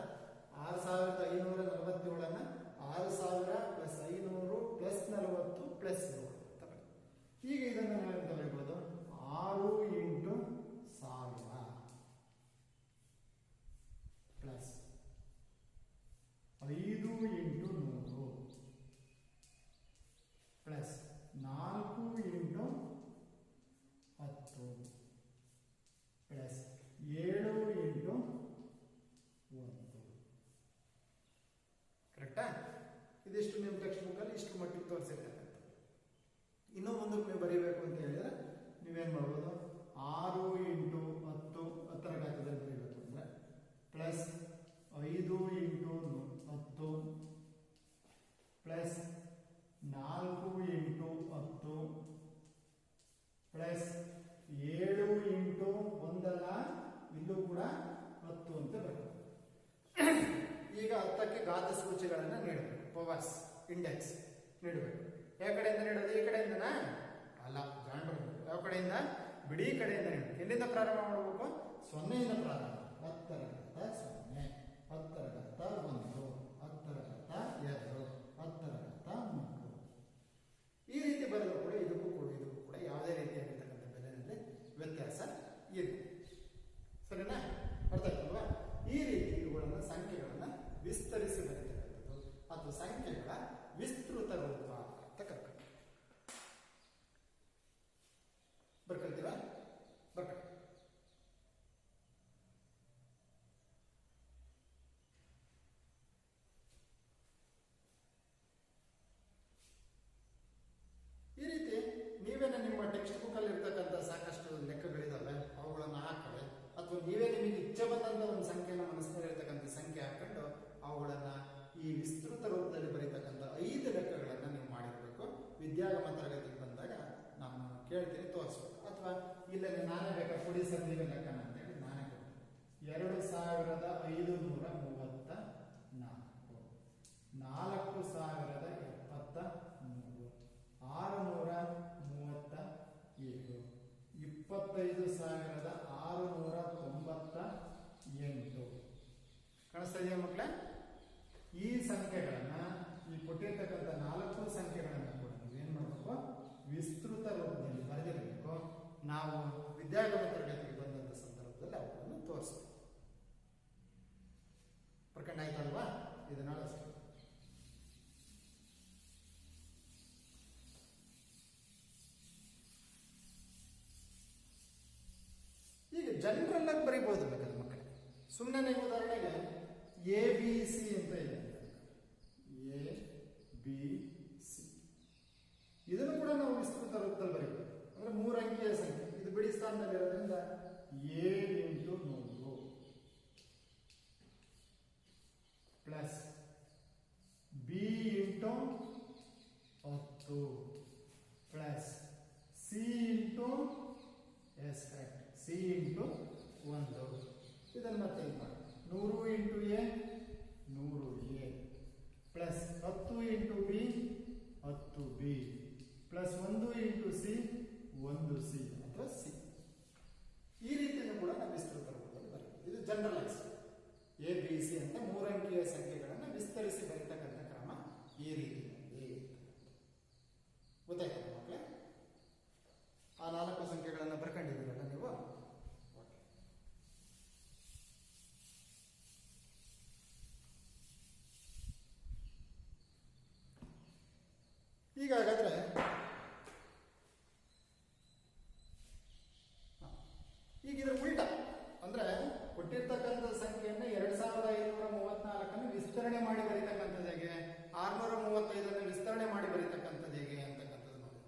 6547 6000 ಪ್ಲಸ್ 500 ಪ್ಲಸ್ 40 ಪ್ಲಸ್ 100 ಅಂತ ಬರ್ತದೆ. ಈಗ ಇದನ್ನು ನಾವೆಂತ ಬರೀಬಹುದು? 6 × 1000 ಪ್ಲಸ್ 5 × 100 ಪ್ಲಸ್ 4 × 10 ಪ್ಲಸ್ 7 × 1. ಕರೆಕ್ಟಾ? ಇದಿಷ್ಟು ನಿಮ್ಮ ಟೆಕ್ಸ್ಟ್ ಬುಕ್ ಅಲ್ಲಿ ಇಷ್ಟು ಮಟ್ಟಿಗೆ ತೋರಿಸಿರ್ತಕ್ಕಂಥ. ಇನ್ನೂ ಮುಂದಕ್ಕೆ ನೀವು ಬರೀಬೇಕು ಅಂತ ಹೇಳಿದ್ರೆ ನೀವೇನ್ ಮಾಡ್ಬೋದು? 6 × 10 10ರ ಘಾತದಲ್ಲಿ ಬರೀಬೇಕು ಅಂದ್ರೆ ಪ್ಲಸ್ 5 × 10 ಪ್ಲಸ್ 4 × 10 ಪ್ಲಸ್ 7 × 1 ಇಲ್ಲೂ ಕೂಡ 10 ಅಂತ ಬರ್ತದೆ. ಈಗ 10ಕ್ಕೆ ಘಾತ ಸೂಚಿಗಳನ್ನು ನೀಡಬೇಕು. ಪವರ್ಸ್ ಇಂಡೆಕ್ಸ್ ನೀಡಬೇಕು. ಯಾವ ಕಡೆಯಿಂದ ನೀಡೋದು? ಈ ಕಡೆಯಿಂದನಾ? ಅಲ್ಲ, ಜಾಣರು. ಯಾವ ಕಡೆಯಿಂದ? ಬಿಡಿ ಕಡೆಯಿಂದ ನೀಡಬೇಕು. ಎಲ್ಲಿಂದ ಪ್ರಾರಂಭ ಮಾಡಬೇಕು? 0ಯಿಂದ ಪ್ರಾರಂಭ. 10ರ ಘಾತ 0, 10ರ ಘಾತ 1, 10ರ ಘಾತ 2, 10ರ ಘಾತ 3. ಈ ರೀತಿ ಬರೆದು ಕೂಡ ಇದಕ್ಕೂ ಕೂಡ ಯಾವುದೇ ರೀತಿಯಾಗಿರ್ತಕ್ಕಂಥ ಬೆಲೆಯಲ್ಲಿ ವ್ಯತ್ಯಾಸ ಇದೆ. ಸರಿನಾ? ಅರ್ಥ ಆಗ್ತಲ್ವಾ? ಈ ರೀತಿ ಇವುಗಳನ್ನು ಸಂಖ್ಯೆಗಳನ್ನು ವಿಸ್ತರಿಸಿ ಬರೀತಕ್ಕಂಥದ್ದು ಅಥವಾ ಸಂಖ್ಯೆಗಳ ವಿಸ್ತೃತ ರೂಪ ಅಂತ ಕರ್ಕೊಂಡು ಬರ್ಕೊಳ್ತೀರಾ? ಬರ್ಕೊಳ್ಳಿ. ಈ ರೀತಿ ನೀವೇನೆ ನಿಮ್ಮ ಟೆಕ್ಸ್ಟ್ ಬುಕ್ ಅಲ್ಲಿ ಇರ್ತಕ್ಕಂಥ ಸಾಕಷ್ಟು ಲೆಕ್ಕಗಳಿದಾವೆ, ಅವುಗಳನ್ನು ಹಾಕಿ ಅಥವಾ ನೀವೇ ನಿಮಗೆ ಇಚ್ಛೆ ಬಂದಂತ ಒಂದು ಸಂಖ್ಯೆನ ಮನಸ್ಸಿನಲ್ಲಿ ಇರ್ತಕ್ಕಂಥ ಸಂಖ್ಯೆ ಹಾಕೊಂಡು ಅವುಗಳನ್ನ ಈ ವಿಸ್ತೃತ ರೂಪದಲ್ಲಿ ಬರೀತಕ್ಕಂಥ 5 ಲೆಕ್ಕಗಳನ್ನ ನೀವು ಮಾಡಿರ್ಬೇಕು. ವಿದ್ಯಾಗಮ ತರಗತಿಗೆ ಬಂದಾಗ ನಾನು ಕೇಳ್ತೀನಿ, ತೋರಿಸ್ಬೇಕು. ಅಥವಾ ಇಲ್ಲೇ ನಾನೇ ಬೇಕಾದ್ರೆ ಕೊಡಿ ಸರ್ ನೀವೇ ಲೆಕ್ಕನ ಅಂತ ಹೇಳಿ ನಾನೇ ಕೊಡ್ತೀನಿ. 2500 ಕಾಣಿಸ್ತಾ ಇದೆಯಾ ಮಕ್ಕಳೇ? ಈ ಸಂಖ್ಯೆಗಳನ್ನ, ಈ ಕೊಟ್ಟಿರ್ತಕ್ಕಂಥ 4 ಸಂಖ್ಯೆಗಳನ್ನು ಕೂಡ ನೀವೇನ್ ಮಾಡಬೇಕು, ವಿಸ್ತೃತ ರೂಪದಲ್ಲಿ ಬರೆದಿರಬೇಕು. ನಾವು ವಿದ್ಯಾಗಮ ತರಗತಿಗೆ ಬಂದಂತ ಸಂದರ್ಭದಲ್ಲಿ ಅವುಗಳನ್ನು ತೋರಿಸ್ತೀವಿ. ಪ್ರಕರಣ ಆಯ್ತಲ್ವಾ? ಇದನ್ನ ಅಷ್ಟೇ. ಈಗ ಜನರಲ್ ಆಗಿ ಬರೀಬಹುದು ಬೇಕಾದ್ರೆ ಮಕ್ಕಳೇ. ಸುಮ್ಮನೆ ಉದಾಹರಣೆಗೆ ABC ಅಂತ ಇದೆ, ABC. ಇದನ್ನು ಕೂಡ ನಾವು ವಿಸ್ತೃತ ರೂಪದಲ್ಲಿ ಬರೀಬಹುದು. ಅಂದ್ರೆ 3 ಅಂಕಿಯ ಸಂಖ್ಯೆ. ಇದು ಬಿಡಿ ಸ್ಥಾನದಲ್ಲಿ ಇರೋದ್ರಿಂದ 7 × 100 plus B × 10 plus C × S correct, C × 1. ಇದನ್ನು ಮತ್ತೆ ಇದು ಮಾಡಿ 100 × A 100A plus 10 × B 10B plus 1 × C 1C ಅಥವಾ C. ಈ ರೀತಿಯನ್ನು ಕೂಡ ನಾವು ವಿಸ್ತೃತ ರೂಪದಲ್ಲಿ ಬರೀತೀವಿ. ಇದು ಜನರಲೈಸ್ ABC ಅಂತ 3 ಅಂಕಿಯ ಸಂಖ್ಯೆಗಳನ್ನು ವಿಸ್ತರಿಸಿ ಬರೀತಕ್ಕಂಥ ಕ್ರಮ ಈ ರೀತಿಯಲ್ಲಿ. ಗೊತ್ತಾಯ್ತಾ ಮಕ್ಕಳೇ? ಆ 4 ಸಂಖ್ಯೆಗಳನ್ನು ಬರ್ಕೊಂಡಿದ್ದೀರಲ್ಲ ನೀವು. ಈಗ ಹಾಗಾದ್ರೆ ಈಗ ಇದ್ರ ಉಲ್ಟ ಅಂದ್ರೆ ಕೊಟ್ಟಿರ್ತಕ್ಕಂಥ ಸಂಖ್ಯೆಯನ್ನು 2534 ವಿಸ್ತರಣೆ ಮಾಡಿ ಬರೀತಕ್ಕಂಥದ್ದು ಹೇಗೆ, 635 ವಿಸ್ತರಣೆ ಮಾಡಿ ಬರೀತಕ್ಕಂಥದ್ದು ಹೇಗೆ ಅಂತಕ್ಕಂಥದ್ದು ನೋಡಿ.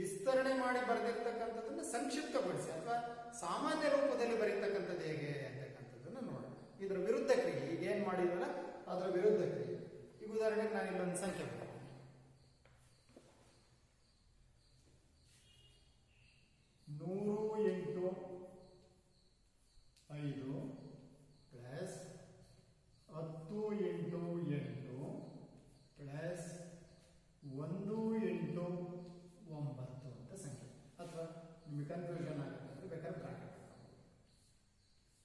ವಿಸ್ತರಣೆ ಮಾಡಿ ಬರೆದಿರ್ತಕ್ಕಂಥದ್ದನ್ನು ಸಂಕ್ಷಿಪ್ತಗೊಳಿಸಿ ಅಥವಾ ಸಾಮಾನ್ಯ ರೂಪದಲ್ಲಿ ಬರೀತಕ್ಕಂಥದ್ದು ಹೇಗೆ ಅಂತಕ್ಕಂಥದ್ದನ್ನು ನೋಡಿ. ಇದರ ವಿರುದ್ಧ ಕ್ರಿಯೆ, ಈಗ ಏನ್ ಮಾಡಿರಲ್ಲ ಅದರ ವಿರುದ್ಧ ಕ್ರಿಯೆ. ಈಗ ಉದಾಹರಣೆಗೆ ನಾನು ಇಲ್ಲೊಂದು ಸಂಖ್ಯೆ ಬರ್ತೇನೆ, 100 × 5 ಪ್ಲಸ್ 10 × 8 ಪ್ಲಸ್ 1 × 9 ಅಂತ ಸಂಖ್ಯೆ. ಅಥವಾ ನಿಮಗೆ ಕನ್ಫ್ಯೂಷನ್ ಆಗುತ್ತೆ ಅಂದ್ರೆ ಬೇಕಾದ್ರೆ ಬ್ರಾಕೆಟ್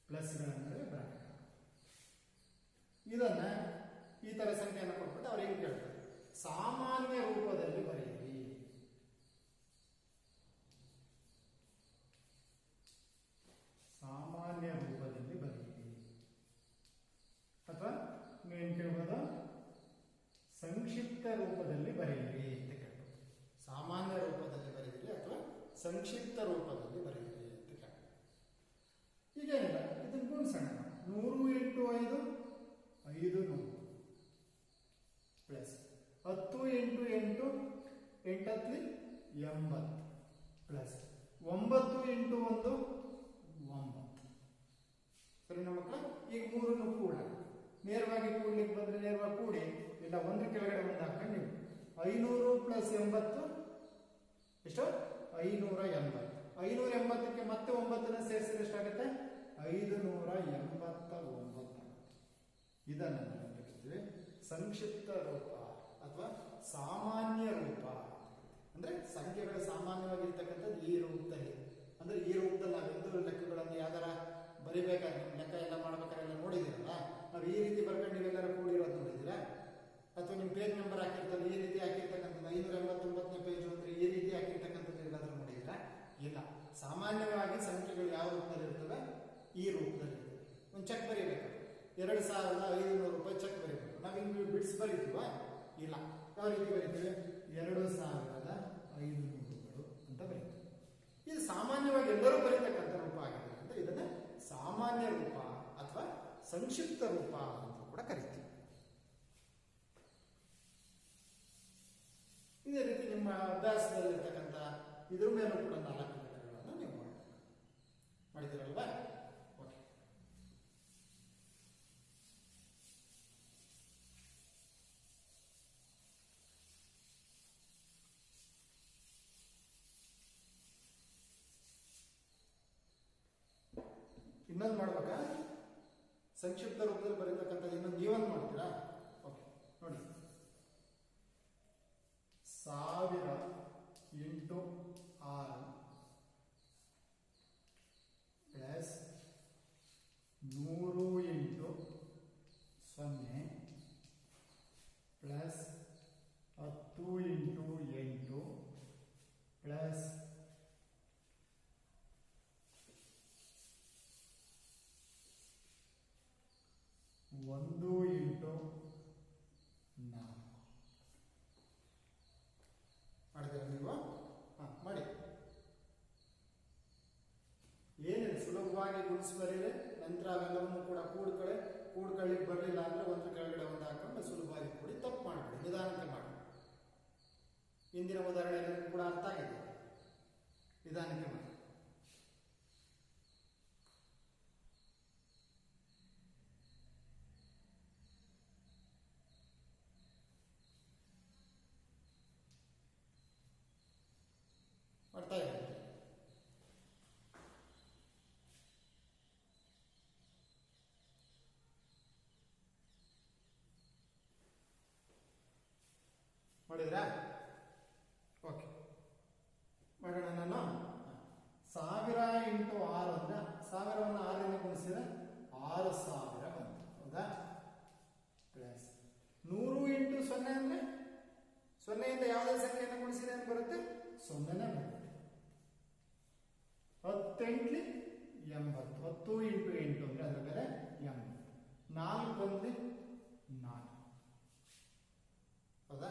ಪ್ಲಸ್ಗಳಂದ್ರೆ ಬ್ರಾಕೆಟ್. ಇದನ್ನ ಈ ತರ ಸಂಖ್ಯೆಯನ್ನು ಕೊಟ್ಬಿಟ್ಟು ಅವ್ರು ಹೆಂಗ್ ಕೇಳ್ತಾರೆ, ಸಾಮಾನ್ಯ ರೂಪದಲ್ಲಿ ಬರೆಯಿರಿ. ಸಾಮಾನ್ಯ ರೂಪದಲ್ಲಿ ಬರೆಯಿರಿ ಅಥವಾ ನೀವೇನು ಕೇಳ್ಬೋದು, ಸಂಕ್ಷಿಪ್ತ ರೂಪದಲ್ಲಿ ಬರೆಯಿರಿ ಅಂತ ಕೇಳ್ಬೋದು. ಸಾಮಾನ್ಯ ರೂಪದಲ್ಲಿ ಬರೆಯಿರಿ ಅಥವಾ ಸಂಕ್ಷಿಪ್ತ ರೂಪದಲ್ಲಿ ಬರೆಯಿರಿ ಅಂತ ಕೇಳ್ಬೋದು. ಈಗೇನಿಲ್ಲ, ಇದನ್ನು ಗುಣಿಸೋಣ. 100 × 5 500 ಪ್ಲಸ್ 10 × 8 8 80 ಪ್ಲಸ್ 9 × 1 9. ಸರಿ ನಮ್ಮ ಮಕ್ಕಳ? ಈಗ 3 ಕೂಡ ನೇರವಾಗಿ ಕೂಡ್ಲಿಕ್ಕೆ ಬಂದ್ರೆ ನೇರವಾಗಿ ಕೂಡಿ, ಇಲ್ಲ ಒಂದ್ರ ಕೆಳಗಡೆ ಒಂದು ಹಾಕೊಂಡು ನೀವು 500 ಪ್ಲಸ್ 80 ಎಷ್ಟು? 580. 580ಕ್ಕೆ ಮತ್ತೆ 9 ಸೇರಿಸಿದ್ರೆ ಎಷ್ಟಾಗುತ್ತೆ? 589. ಇದನ್ನು ನಾವು ಕರಿತೀವಿ ಸಂಕ್ಷಿಪ್ತ ರೂಪ ಅಥವಾ ಸಾಮಾನ್ಯ ರೂಪ. ಅಂದ್ರೆ ಸಂಖ್ಯೆಗಳು ಸಾಮಾನ್ಯವಾಗಿರ್ತಕ್ಕಂಥದ್ದು ಈ ರೂಪದಲ್ಲಿ. ಅಂದ್ರೆ ಈ ರೂಪದಲ್ಲಿ ನಾವೆಂದು ಲೆಕ್ಕಗಳನ್ನು ಯಾವ್ದಾರ ಬರಿಬೇಕಾದ್ರೆ ಲೆಕ್ಕ ಎಲ್ಲ ಮಾಡ್ಬೇಕಾದ್ರೆ ಎಲ್ಲ ನೋಡಿದಿರಲ್ಲ, ನಾವು ಈ ರೀತಿ ಬರ್ಕೊಂಡು ನೀವೆಲ್ಲರ ಕೂಡಿರೋದು ನೋಡಿದಿರಾ? ಅಥವಾ ನಿಮ್ಮ ಪೇಜ್ ನಂಬರ್ ಹಾಕಿರ್ತಾರೆ ಈ ರೀತಿ ಹಾಕಿರ್ತಕ್ಕಂಥದ್ದು 589ನೇ ಪೇಜ್ ಅಂದ್ರೆ ಈ ರೀತಿ ಹಾಕಿರ್ತಕ್ಕಂಥದ್ದು ಎಲ್ಲಾದ್ರೂ ನೋಡಿದಿರಾ? ಇಲ್ಲ. ಸಾಮಾನ್ಯವಾಗಿ ಸಂಖ್ಯೆಗಳು ಯಾವ ರೂಪದಲ್ಲಿ ಇರ್ತವೆ? ಈ ರೂಪದಲ್ಲಿ ಇರ್ತವೆ. ಒಂದು ಚೆಕ್ ಬರೀಬೇಕು, 2500 ರೂಪಾಯಿ ಚೆಕ್ ಬರೀಬೇಕು. ನಾವು ಹಿಂಗೆ ಬಿಡ್ಸ್ ಬರೀತೀವ? ಇಲ್ಲ. ಯಾವ ರೀತಿ ಬರೀತೀವಿ? 2500 ಅಂತ ಬರೀತೀವಿ. ಇದು ಸಾಮಾನ್ಯವಾಗಿ ಎಲ್ಲರೂ ಬರೀತಕ್ಕಂಥ ರೂಪ ಆಗಿದೆ ಅಂತ ಇದನ್ನ ಸಾಮಾನ್ಯ ರೂಪ ಅಥವಾ ಸಂಕ್ಷಿಪ್ತ ರೂಪ ಅಂತ ಕೂಡ ಕರಿತೀವಿ. ಇದೇ ರೀತಿ ನಿಮ್ಮ ಅಭ್ಯಾಸದಲ್ಲಿರ್ತಕ್ಕಂಥ ಇದ್ರ ಮೇಲೂ ಕೂಡ 4 ಲೆಕ್ಕಗಳನ್ನು ನೀವು ಮಾಡಿದಿರಲ್ವಾ? ಓಕೆ. ಇನ್ನೊಂದು ಮಾಡ್ಬೇಕಾ? ಸಂಕ್ಷಿಪ್ತ ರೂಪದಲ್ಲಿ ಬರೀತಕ್ಕಂಥದ್ದು ಇನ್ನೊಂದು ನೀವೊಂದು ಮಾಡ್ತೀರಾ? ಓಕೆ ನೋಡಿ, 1000 × 6 ಪ್ಲಸ್ 100 × 1 ಇಂಟು 4 ಮಾಡಿದ್ರೆ ನೀವು ಮಾಡಿ ಏನಿಲ್ಲ, ಸುಲಭವಾಗಿ ಗುಣಿಸಿ ಬರೀರಿ. ನಂತರ ಅವೆಲ್ಲವನ್ನು ಕೂಡ ಕೂಡ್ಕೊಳ್ಳಿಕ್ಕೆ ಬರಲಿಲ್ಲ ಅಂದ್ರೆ ಒಂದು ಕೆಳಗಡೆ ಒಂದು ಹಾಕೊಂಡು ಸುಲಭವಾಗಿ ಕೂಡಿ ತಪ್ಪು ಮಾಡಬೇಡಿ, ನಿಧಾನಕ್ಕೆ ಮಾಡಿ. ಇಂದಿನ ಉದಾಹರಣೆ ಕೂಡ ಅರ್ಥ ಆಗಿದೆ, ನಿಧಾನಕ್ಕೆ ಮಾಡಿ. ಮಾಡ್ತಾ ಇದ್ದೀನಿ. ಮಾಡಿದ್ರಾ? ಓಕೆ, ಮಾಡೋಣ. ನಾನು 1000 ಇಂಟು 6 ಅಂದ್ರೆ 1000ವನ್ನು 6ರಿಂದ ಗುಣಿಸಿದ್ರೆ 6000 ಬಂತು, ಹೌದಾ? ಪ್ಲಸ್ 100 ಇಂಟು 0 ಅಂದ್ರೆ 0ಯಿಂದ ಯಾವುದೇ ಸಂಖ್ಯೆಯನ್ನು ಗುಣಿಸಿದ್ರೆ ಏನು ಬರುತ್ತೆ? 0ನೇ ಬರುತ್ತೆ. 10 8 80, 10 ಇಂಟು 8 ಅಂದ್ರೆ ಅದರ ಬೆಲೆ 80. 4 ಬಂದು 4, ಹೌದಾ?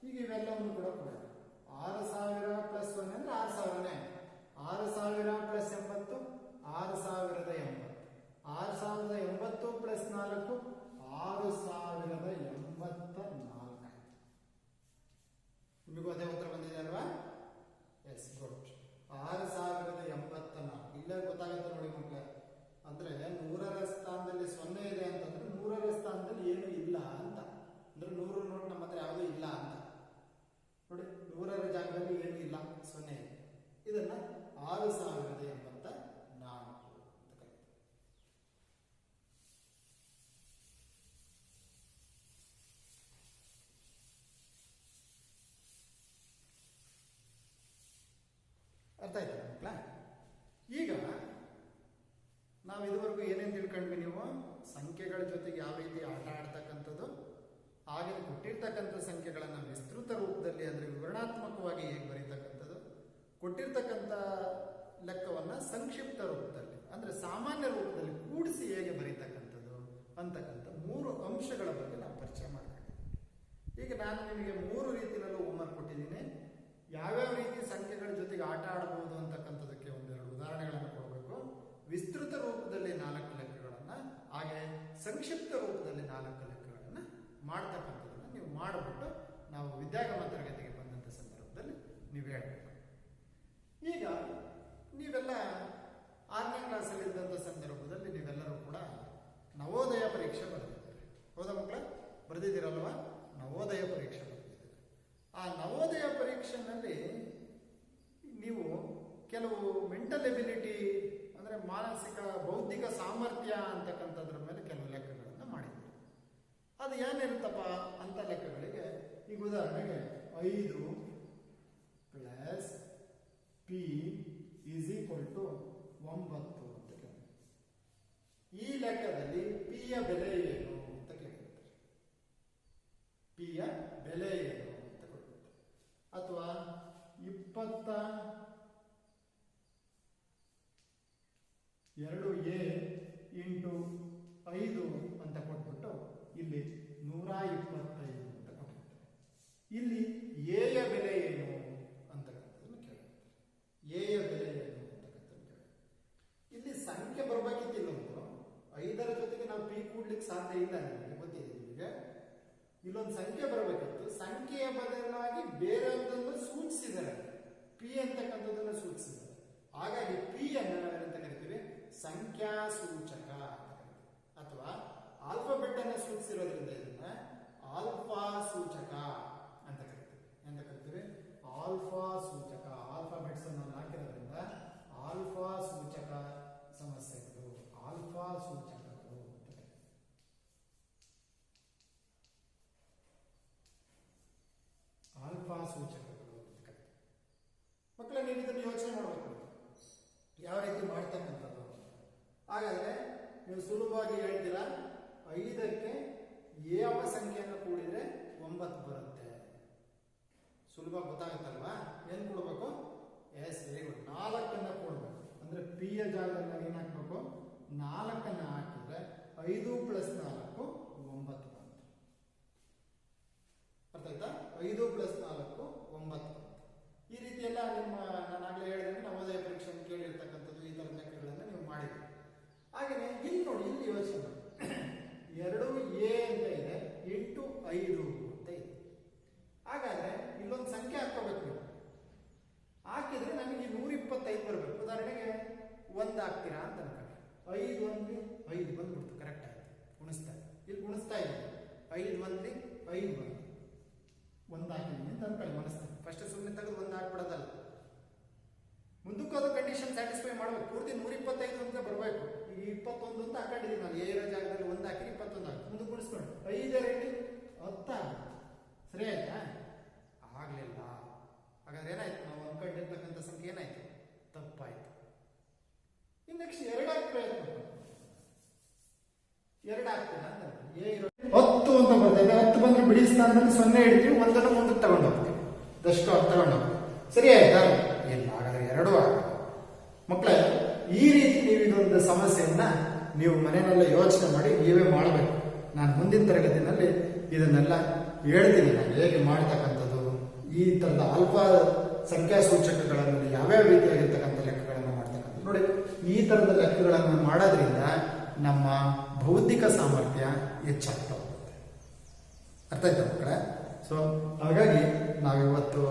ಈಗ ಇವೆಲ್ಲವನ್ನು ಕೂಡ ಕೊಡೋಣ. 6000 ಪ್ಲಸ್ 1 ಅಂದ್ರೆ 6000ನೇ. 6000 ಪ್ಲಸ್ 80 6080. 6080 ಪ್ಲಸ್ 4 6084. ನಿಮಗೂ ಅದೇ ಉತ್ತರ ಬಂದಿದೆ ಅಲ್ವಾ? Yes, good. 6084. ಇಲ್ಲೇ ಗೊತ್ತಾಗುತ್ತೆ ನೋಡಿ ಮಕ್ಕಳೇ. ಅಂದ್ರೆ 100ರ ಸ್ಥಾನದಲ್ಲಿ 0 ಇದೆ ಅಂತಂದ್ರೆ 100ರ ಸ್ಥಾನದಲ್ಲಿ ಏನು ಇಲ್ಲ ಅಂತ. ಅಂದ್ರೆ 100 ನೋಟ್ ನಮ್ಮ ಹತ್ರ ಯಾವುದೂ ಇಲ್ಲ ಅಂತ ನೋಡಿ. 100ರ ಜಾಗದಲ್ಲಿ ಏನು ಇಲ್ಲ, 0 ಇದೆ. ಇದನ್ನ 6084 ಅಂತ ಕರೀತಾರೆ. ಅರ್ಥ ಆಯ್ತಾ ಮಕ್ಕಳ? ಈಗ ನಾವು ಇದುವರೆಗೂ ಏನೇನು ತಿಳ್ಕೊಂಡ್ವಿ? ನೀವು ಸಂಖ್ಯೆಗಳ ಜೊತೆಗೆ ಯಾವ ರೀತಿ ಆಟ ಆಡ್ತಕ್ಕಂಥದ್ದು, ಹಾಗೆ ಕೊಟ್ಟಿರ್ತಕ್ಕಂಥ ಸಂಖ್ಯೆಗಳನ್ನು ವಿಸ್ತೃತ ರೂಪದಲ್ಲಿ ಅಂದರೆ ವಿವರಣಾತ್ಮಕವಾಗಿ ಹೇಗೆ ಬರೀತಕ್ಕಂಥದ್ದು, ಕೊಟ್ಟಿರ್ತಕ್ಕಂಥ ಲೆಕ್ಕವನ್ನು ಸಂಕ್ಷಿಪ್ತ ರೂಪದಲ್ಲಿ ಅಂದರೆ ಸಾಮಾನ್ಯ ರೂಪದಲ್ಲಿ ಕೂಡಿಸಿ ಹೇಗೆ ಬರೀತಕ್ಕಂಥದ್ದು ಅಂತಕ್ಕಂಥ 3 ಅಂಶಗಳ ಬಗ್ಗೆ ನಾವು ಪರಿಚಯ ಮಾಡ್ಕೊಂಡಿದ್ದೀವಿ. ಈಗ ನಾನು ನಿಮಗೆ 3 ರೀತಿಯಲ್ಲೂ ಹೋಮ್ವರ್ಕ್ ಕೊಟ್ಟಿದ್ದೀನಿ. ಯಾವ್ಯಾವ ರೀತಿ ಸಂಖ್ಯೆಗಳ ಜೊತೆಗೆ ಆಟ ಆಡಬಹುದು ಅಂತಕ್ಕಂಥದಕ್ಕೆ ಒಂದೆರಡು ಉದಾಹರಣೆಗಳನ್ನು ಕೊಡಬೇಕು. ವಿಸ್ತೃತ ರೂಪದಲ್ಲಿ 4 ಲೆಕ್ಕಗಳನ್ನು, ಹಾಗೆ ಸಂಕ್ಷಿಪ್ತ ರೂಪದಲ್ಲಿ 4 ಲೆಕ್ಕಗಳನ್ನು ಮಾಡ್ತಕ್ಕಂಥದ್ದನ್ನು ನೀವು ಮಾಡಿಬಿಟ್ಟು ನಾವು ವಿದ್ಯಾಗಮ ತರಗತಿಗೆ ಬಂದಂಥ ಸಂದರ್ಭದಲ್ಲಿ ನೀವು ಹೇಳಬೇಕು. ಈಗ ನೀವೆಲ್ಲ 6ನೇ ಕ್ಲಾಸಲ್ಲಿ ಇದ್ದಂಥ ಸಂದರ್ಭದಲ್ಲಿ ನೀವೆಲ್ಲರೂ ಕೂಡ ನವೋದಯ ಪರೀಕ್ಷೆ ಬರೆದಿದ್ದೀರಿ, ಹೌದಾ ಮಕ್ಕಳ? ಬರೆದಿದ್ದೀರಲ್ವಾ? ನವೋದಯ ಪರೀಕ್ಷೆ ಬರೆದಿದ್ದೀರಿ. ಆ ನವೋದಯ ಪರೀಕ್ಷೆನಲ್ಲಿ ನೀವು ಕೆಲವು ಮೆಂಟಲ್ ಎಬಿಲಿಟಿ ಅಂದರೆ ಮಾನಸಿಕ ಬೌದ್ಧಿಕ ಸಾಮರ್ಥ್ಯ ಅಂತಕ್ಕಂಥದ್ರ ಮೇಲೆ ಕೆಲವು ಲೆಕ್ಕಗಳನ್ನು ಮಾಡಿದ್ದೀರಿ. ಅದು ಏನಿರುತ್ತಪ್ಪ ಅಂತ ಲೆಕ್ಕಗಳಿಗೆ ಈಗ ಉದಾಹರಣೆಗೆ 5 plus P is equal to 9 ಅಂತ ಕೇಳಿದ್ರೆ ಈ ಲೆಕ್ಕದಲ್ಲಿ ಪಿಯ ಬೆಲೆ ಏನು ಅಂತ ಕೇಳಿರ್ತಾರೆ. ಪಿಯ ಬೆಲೆ ಏನು ಅಂತ ಕೊಟ್ಟಿರ್ತಾರೆ. ಅಥವಾ 22a ಇಂಟು 5 ಅಂತ ಕೊಟ್ಬಿಟ್ಟು ಇಲ್ಲಿ 125 ಅಂತ ಕೊಟ್ಟಿರ್ತಾರೆ. ಇಲ್ಲಿ ಎಯ ಬೆಲೆ ಏನು ಅಂತಕ್ಕಂಥದ್ದನ್ನು ಕೇಳಿರ್ತಾರೆ. ಎಯ ಬೆಲೆ ಏನು ಅಂತಕ್ಕಂಥದ್ದು ಕೇಳಿ ಇಲ್ಲಿ ಸಂಖ್ಯೆ ಬರಬೇಕಿತ್ತಿಲ್ಲ. 5ರ ಜೊತೆಗೆ ನಾವು ಪಿ ಕೂಡ್ಲಿಕ್ಕೆ ಸಾಧ್ಯ ಇಲ್ಲ, ನಿಮಗೆ ಗೊತ್ತಿದೆ. ನಿಮಗೆ ಇಲ್ಲೊಂದು ಸಂಖ್ಯೆ ಬರಬೇಕಿತ್ತು. ಸಂಖ್ಯೆಯ ಬದಲಾಗಿ ಬೇರೆ ಒಂದನ್ನು ಸೂಚಿಸಿದ್ದಾರೆ, ಪಿ ಅಂತಕ್ಕಂಥದ್ದನ್ನು ಸೂಚಿಸಿದ್ದಾರೆ. ಹಾಗಾಗಿ ಪಿ ಅನ್ನು ನಾವೇನಂತ ಕರಿತೀವಿ? ಸಂಖ್ಯಾ ಸೂಚಕ ಅಂತ ಕರಿತೀವಿ. ಅಥವಾ ಆಲ್ಫಾಬೆಟ್ ಅನ್ನು ಸೂಚಿಸಿರೋದ್ರಿಂದ ಇದನ್ನ ಆಲ್ಫಾ ಸೂಚಕ ಅಂತ ಕರಿತೀವಿ. ಎಂತ ಕರಿತೀವಿ? ಆಲ್ಫಾ ಸೂಚಕ. ಆಲ್ಫಾಬೆಟ್ಸ್ ಅನ್ನು ಹಾಕಿರೋದ್ರಿಂದ ಆಲ್ಫಾ ಸೂಚಕ ಸಮಸ್ಯೆಗಳು, ಆಲ್ಫಾ ಸೂಚಕಗಳು ಅಂತ ಕರಿತೀವಿ. ಆಲ್ಫಾ ಸೂಚಕಗಳು ಅಂತ ಕರಿತೀವಿ. ಮಕ್ಕಳ, ನೀವು ಇದನ್ನು ಯೋಚನೆ ಮಾಡಬೇಕು ಯಾವ ರೀತಿ ಮಾಡ್ತಕ್ಕಂಥದ್ದು. ಹಾಗಾದ್ರೆ ನೀವು ಸುಲಭವಾಗಿ ಹೇಳ್ತೀರಾ, 5ಕ್ಕೆ ಯಾವ ಸಂಖ್ಯೆಯನ್ನು ಕೂಡಿದ್ರೆ 9 ಬರುತ್ತೆ. ಸುಲಭ ಗೊತ್ತಾಗುತ್ತಲ್ವಾ? ಏನ್ ಕೊಡ್ಬೇಕು? S, very good. 4 ಕೂಡಬೇಕು. ಅಂದ್ರೆ ಪಿ ಯ ಜಾಗದಲ್ಲಿ ಏನ್ ಹಾಕ್ಬೇಕು? 4 ಹಾಕಿದ್ರೆ 5 ಪ್ಲಸ್ 4 ಯೋಚನೆ ಮಾಡಿ. 2a ಅಂತ ಇದೆ ಇಂಟು 5 ಅಂತ ಇದೆ. ಹಾಗಾದ್ರೆ ಇಲ್ಲೊಂದು ಸಂಖ್ಯೆ ಹಾಕೋಬೇಕು ನೀವು. ಹಾಕಿದ್ರೆ ನಮಗೆ 125 ಬರಬೇಕು. ಉದಾಹರಣೆಗೆ 1 ಹಾಕ್ತೀರಾ ಅಂತ ಅನ್ಕೊಳ್ಳಿ. 5 1 5 ಬಂದ್ಬಿಡ್ತು, ಕರೆಕ್ಟ್ ಆಯ್ತು. ಗುಣಿಸ್ತಾ ಇಲ್ಲಿ ಗುಣಿಸ್ತಾ ಇದೆ. 5 1 5 ಬಂತು. 1 ಹಾಕಿದ್ದೀನಿ ಅಂತ ಅನ್ಕೊಳ್ಳಿ ಮನಸ್ಸಲ್ಲಿ. ಫಸ್ಟ್ ಸುಮ್ಮನೆ ತೆಗೆದು 1 ಹಾಕ್ಬಿಡೋದಲ್ಲ, ಮುಂದಕ್ಕೂ ಅದು ಕಂಡೀಷನ್ ಸ್ಯಾಟಿಸ್ಫೈ ಮಾಡ್ಬೇಕು. ಪೂರ್ತಿ 125 ಅಂತ ಬರಬೇಕು. ಈಗ 21 ಅಂತ ಹಾಕೊಂಡಿದ್ದೀನಿ ನಾನು. ಇರೋ ಜಾಗದಲ್ಲಿ 1 ಹಾಕಿ 21 ಹಾಕಿ ಮುಂದಕ್ಕೆ ಗುಣಿಸ್ಕೊಂಡು 5 ರೇಟಿ 10 ಸರಿ ಆಯ್ತಾ? ಆಗ್ಲಿಲ್ಲ. ಹಾಗಾದ್ರೆ ಏನಾಯ್ತು? ನಾವು ಅನ್ಕೊಂಡಿರ್ತಕ್ಕಂಥ ಸಂಖ್ಯೆ ಏನಾಯ್ತು? ತಪ್ಪಾಯ್ತು. ಇನ್ನು ನೆಕ್ಸ್ಟ್ 2 ಹಾಕಿ ಪ್ರಯತ್ನ ಮಾಡಿ. 2 ಹಾಕ್ತೀರಾ ಅಂತ 10 ಅಂತ ಬರ್ತದೆ. 10 ಬಂದ್ರೆ ಬಿಡಿ ಸ್ಥಾನದಲ್ಲಿ 0 ಇಡ್ತೀವಿ, 1 ಮುಂದಕ್ಕೆ ತಗೊಂಡು ಹೋಗ್ತೀವಿ. ದಷ್ಟು ತಗೊಂಡು ಹೋಗ್ತೀವಿ. ಸರಿ ಆಯ್ತಾ? ಇಲ್ಲ. ಹಾಗಾದ್ರೆ 2 ಮಕ್ಕಳೇ, ಈ ರೀತಿ ನೀವು ಇದೊಂದು ಸಮಸ್ಯೆಯನ್ನ ನೀವು ಮನೆಯಲ್ಲೇ ಯೋಚನೆ ಮಾಡಿ ನೀವೇ ಮಾಡಬೇಕು. ನಾನು ಮುಂದಿನ ತರಗತಿನಲ್ಲಿ ಇದನ್ನೆಲ್ಲ ಹೇಳ್ತೀನಿ, ನಾನು ಹೇಗೆ ಮಾಡ್ತಕ್ಕಂಥದ್ದು, ಈ ತರದ ಆಲ್ಫಾ ಸಂಖ್ಯಾ ಸೂಚಕಗಳನ್ನು ಯಾವ್ಯಾವ ರೀತಿಯಾಗಿರ್ತಕ್ಕಂಥ ಲೆಕ್ಕಗಳನ್ನು ಮಾಡ್ತಕ್ಕಂಥದ್ದು. ನೋಡಿ, ಈ ತರದ ಲೆಕ್ಕಗಳನ್ನು ಮಾಡೋದ್ರಿಂದ ನಮ್ಮ ಬೌದ್ಧಿಕ ಸಾಮರ್ಥ್ಯ ಹೆಚ್ಚಾಗ್ತಾ ಹೋಗುತ್ತೆ. ಅರ್ಥ ಆಯ್ತಾ ಮಕ್ಕಳೇ? ಸೊ ಹಾಗಾಗಿ ನಾವಿವತ್ತು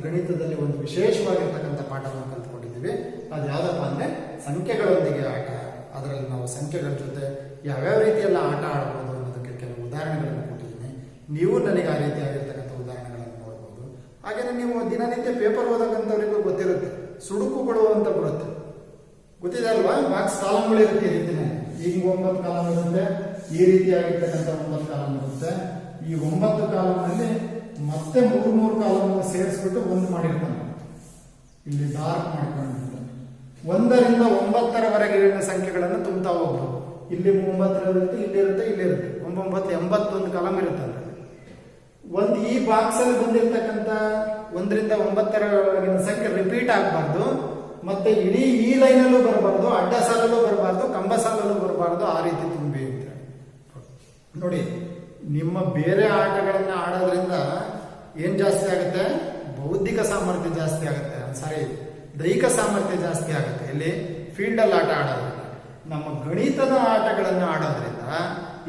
ಗಣಿತದಲ್ಲಿ ಒಂದು ವಿಶೇಷವಾಗಿರ್ತಕ್ಕಂಥ ಪಾಠವನ್ನು ಕಲ್ತ್ಕೊಂಡಿದ್ದೀವಿ. ಅದು ಯಾವುದಪ್ಪ ಅಂದ್ರೆ ಸಂಖ್ಯೆಗಳೊಂದಿಗೆ ಆಟ. ಅದರಲ್ಲಿ ನಾವು ಸಂಖ್ಯೆಗಳ ಜೊತೆ ಯಾವ್ಯಾವ ರೀತಿಯೆಲ್ಲ ಆಟ ಆಡ್ಬೋದು ಅನ್ನೋದಕ್ಕೆ ಕೆಲವು ಉದಾಹರಣೆಗಳನ್ನು ಕೊಟ್ಟಿದ್ದೀನಿ. ನೀವು ನನಗೆ ಆ ರೀತಿಯಾಗಿರ್ತಕ್ಕಂಥ ಉದಾಹರಣೆಗಳನ್ನು ನೋಡ್ಬೋದು. ಹಾಗೆಯೇ ನೀವು ದಿನನಿತ್ಯ ಪೇಪರ್ ಓದಕ್ಕಂಥವ್ರಿಗೂ ಗೊತ್ತಿರುತ್ತೆ, ಸುಡುಕುಗಳು ಅಂತ ಬರುತ್ತೆ, ಗೊತ್ತಿದೆ ಅಲ್ವಾ? ಬಾಕ್ಸ್ ಕಾಲಮ್ಗಳಿರುತ್ತೆ ಈ ರೀತಿಯಲ್ಲಿ. ಈಗ 9 ಕಾಲಮ್ ಇರುತ್ತೆ, ಈ ರೀತಿಯಾಗಿರ್ತಕ್ಕಂಥ 9 ಕಾಲಮ್ ಇರುತ್ತೆ. ಈ 9 ಕಾಲಮ್ನಲ್ಲಿ ಮತ್ತೆ 3 ಕಾಲಮ್ ಸೇರಿಸ್ಬಿಟ್ಟು 1 ಮಾಡಿರ್ತಾನೆ. ಇಲ್ಲಿ ಡಾರ್ಕ್ ಮಾಡ್ಕೊಂಡಿರ್ತಾನೆ. 1ರಿಂದ 9ರವರೆಗೆ ಇರುವ ಸಂಖ್ಯೆಗಳನ್ನು ತುಂಬ್ತಾ ಹೋಗ್ಬೋದು. ಇಲ್ಲಿ 9 ಇರುತ್ತೆ, ಇಲ್ಲಿರುತ್ತೆ, ಇಲ್ಲಿರುತ್ತೆ. 9 81 ಕಾಲಮ್ ಇರುತ್ತೆ. ಈ ಬಾಕ್ಸ್ ಅಲ್ಲಿ ಬಂದಿರತಕ್ಕಂಥ 1ರಿಂದ 9ರವರೆಗಿನ ಸಂಖ್ಯೆ ರಿಪೀಟ್ ಆಗಬಾರ್ದು. ಮತ್ತೆ ಇಡೀ ಈ ಲೈನಲ್ಲೂ ಬರಬಾರ್ದು, ಅಡ್ಡ ಸಾಲಲ್ಲೂ ಬರಬಾರ್ದು, ಕಂಬ ಸಾಲಲ್ಲೂ ಬರಬಾರ್ದು. ಆ ರೀತಿ ತುಂಬಿ ಅಂತ ನೋಡಿ. ನಿಮ್ಮ ಬೇರೆ ಆಟಗಳನ್ನ ಆಡೋದ್ರಿಂದ ಏನ್ ಜಾಸ್ತಿ ಆಗುತ್ತೆ? ಬೌದ್ಧಿಕ ಸಾಮರ್ಥ್ಯ ಜಾಸ್ತಿ ಆಗುತ್ತೆ. ಸಾರಿ, ದೈಹಿಕ ಸಾಮರ್ಥ್ಯ ಜಾಸ್ತಿ ಆಗುತ್ತೆ. ಇಲ್ಲಿ ಫೀಲ್ಡ್ ಅಲ್ಲಿ ಆಟ ಆಡೋದ್ರಿಂದ. ನಮ್ಮ ಗಣಿತದ ಆಟಗಳನ್ನ ಆಡೋದ್ರಿಂದ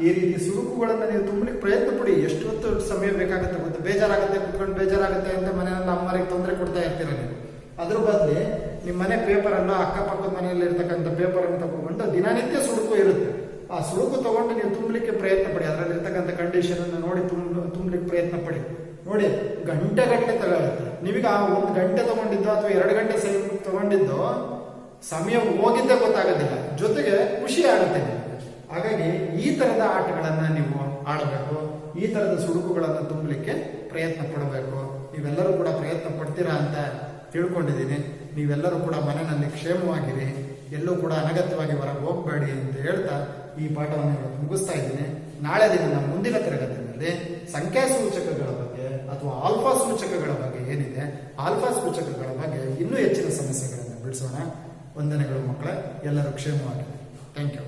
ಈ ರೀತಿ ಸುಡುಕುಗಳನ್ನ ನೀವು ತುಂಬಲಿಕ್ಕೆ ಪ್ರಯತ್ನ ಪಡಿ. ಎಷ್ಟು ಹೊತ್ತು ಸಮಯ ಬೇಕಾಗುತ್ತೆ ಗೊತ್ತು. ಬೇಜಾರಾಗುತ್ತೆ, ಕುತ್ಕೊಂಡು ಬೇಜಾರಾಗುತ್ತೆ ಅಂತ ಮನೆಯಲ್ಲಿ ಅಮ್ಮರಿಗೆ ತೊಂದರೆ ಕೊಡ್ತಾ ಇರ್ತೀರ ನೀವು. ಅದ್ರ ಬದಲಿ ನಿಮ್ಮ ಮನೆ ಪೇಪರ್ ಅಲ್ಲ, ಅಕ್ಕಪಕ್ಕದ ಮನೆಯಲ್ಲಿ ಇರ್ತಕ್ಕಂಥ ಪೇಪರ್ ಅನ್ನು ತಗೊಂಡು ದಿನನಿತ್ಯ ಸುಡುಕು ಇರುತ್ತೆ, ಆ ಸುಡುಕು ತಗೊಂಡು ನೀವು ತುಂಬಲಿಕ್ಕೆ ಪ್ರಯತ್ನ ಪಡಿ. ಅದರಲ್ಲಿ ಇರ್ತಕ್ಕಂಥ ಕಂಡೀಷನ್ ಅನ್ನು ನೋಡಿ ತುಂಬಲಿಕ್ಕೆ ಪ್ರಯತ್ನ ಪಡಿ. ನೋಡಿ, ಗಂಟೆ ತಗೊಳುತ್ತೆ. ನೀವೀಗ 1 ಗಂಟೆ ತಗೊಂಡಿದ್ದು ಅಥವಾ 2 ಗಂಟೆ ತಗೊಂಡಿದ್ದು ಸಮಯ ಹೋಗಿದ್ದೇ ಗೊತ್ತಾಗೋದಿಲ್ಲ, ಜೊತೆಗೆ ಖುಷಿ ಆಗುತ್ತೆ ನಿಮಗೆ. ಹಾಗಾಗಿ ಈ ತರದ ಆಟಗಳನ್ನ ನೀವು ಆಡಬೇಕು. ಈ ತರದ ಸುಡುಕುಗಳನ್ನು ತುಂಬಲಿಕ್ಕೆ ಪ್ರಯತ್ನ ಪಡಬೇಕು. ನೀವೆಲ್ಲರೂ ಕೂಡ ಪ್ರಯತ್ನ ಪಡ್ತೀರಾ ಅಂತ ತಿಳ್ಕೊಂಡಿದ್ದೀನಿ. ನೀವೆಲ್ಲರೂ ಕೂಡ ಮನೆಯಲ್ಲಿ ಕ್ಷೇಮವಾಗಿರಿ, ಎಲ್ಲೂ ಕೂಡ ಅನಗತ್ಯವಾಗಿ ಹೊರಗೆ ಹೋಗಬೇಡಿ ಅಂತ ಹೇಳ್ತಾ ಈ ಪಾಠವನ್ನು ಇವತ್ತು ಮುಗಿಸ್ತಾ ಇದ್ದೀನಿ. ನಾಳೆ ದಿನ ನಮ್ಮ ಮುಂದಿನ ತರಗತಿಯಲ್ಲಿ ಸಂಖ್ಯಾ ಸೂಚಕಗಳ ಬಗ್ಗೆ ಅಥವಾ ಆಲ್ಫಾ ಸೂಚಕಗಳ ಬಗ್ಗೆ ಏನಿದೆ, ಆಲ್ಫಾ ಸೂಚಕಗಳ ಬಗ್ಗೆ ಇನ್ನೂ ಹೆಚ್ಚಿನ ಸಮಸ್ಯೆಗಳನ್ನು ಬಿಡಿಸೋಣ. ವಂದನೆಗಳು ಮಕ್ಕಳೇ, ಎಲ್ಲರೂ ಕ್ಷೇಮವಾಗಿರಿ. Thank you.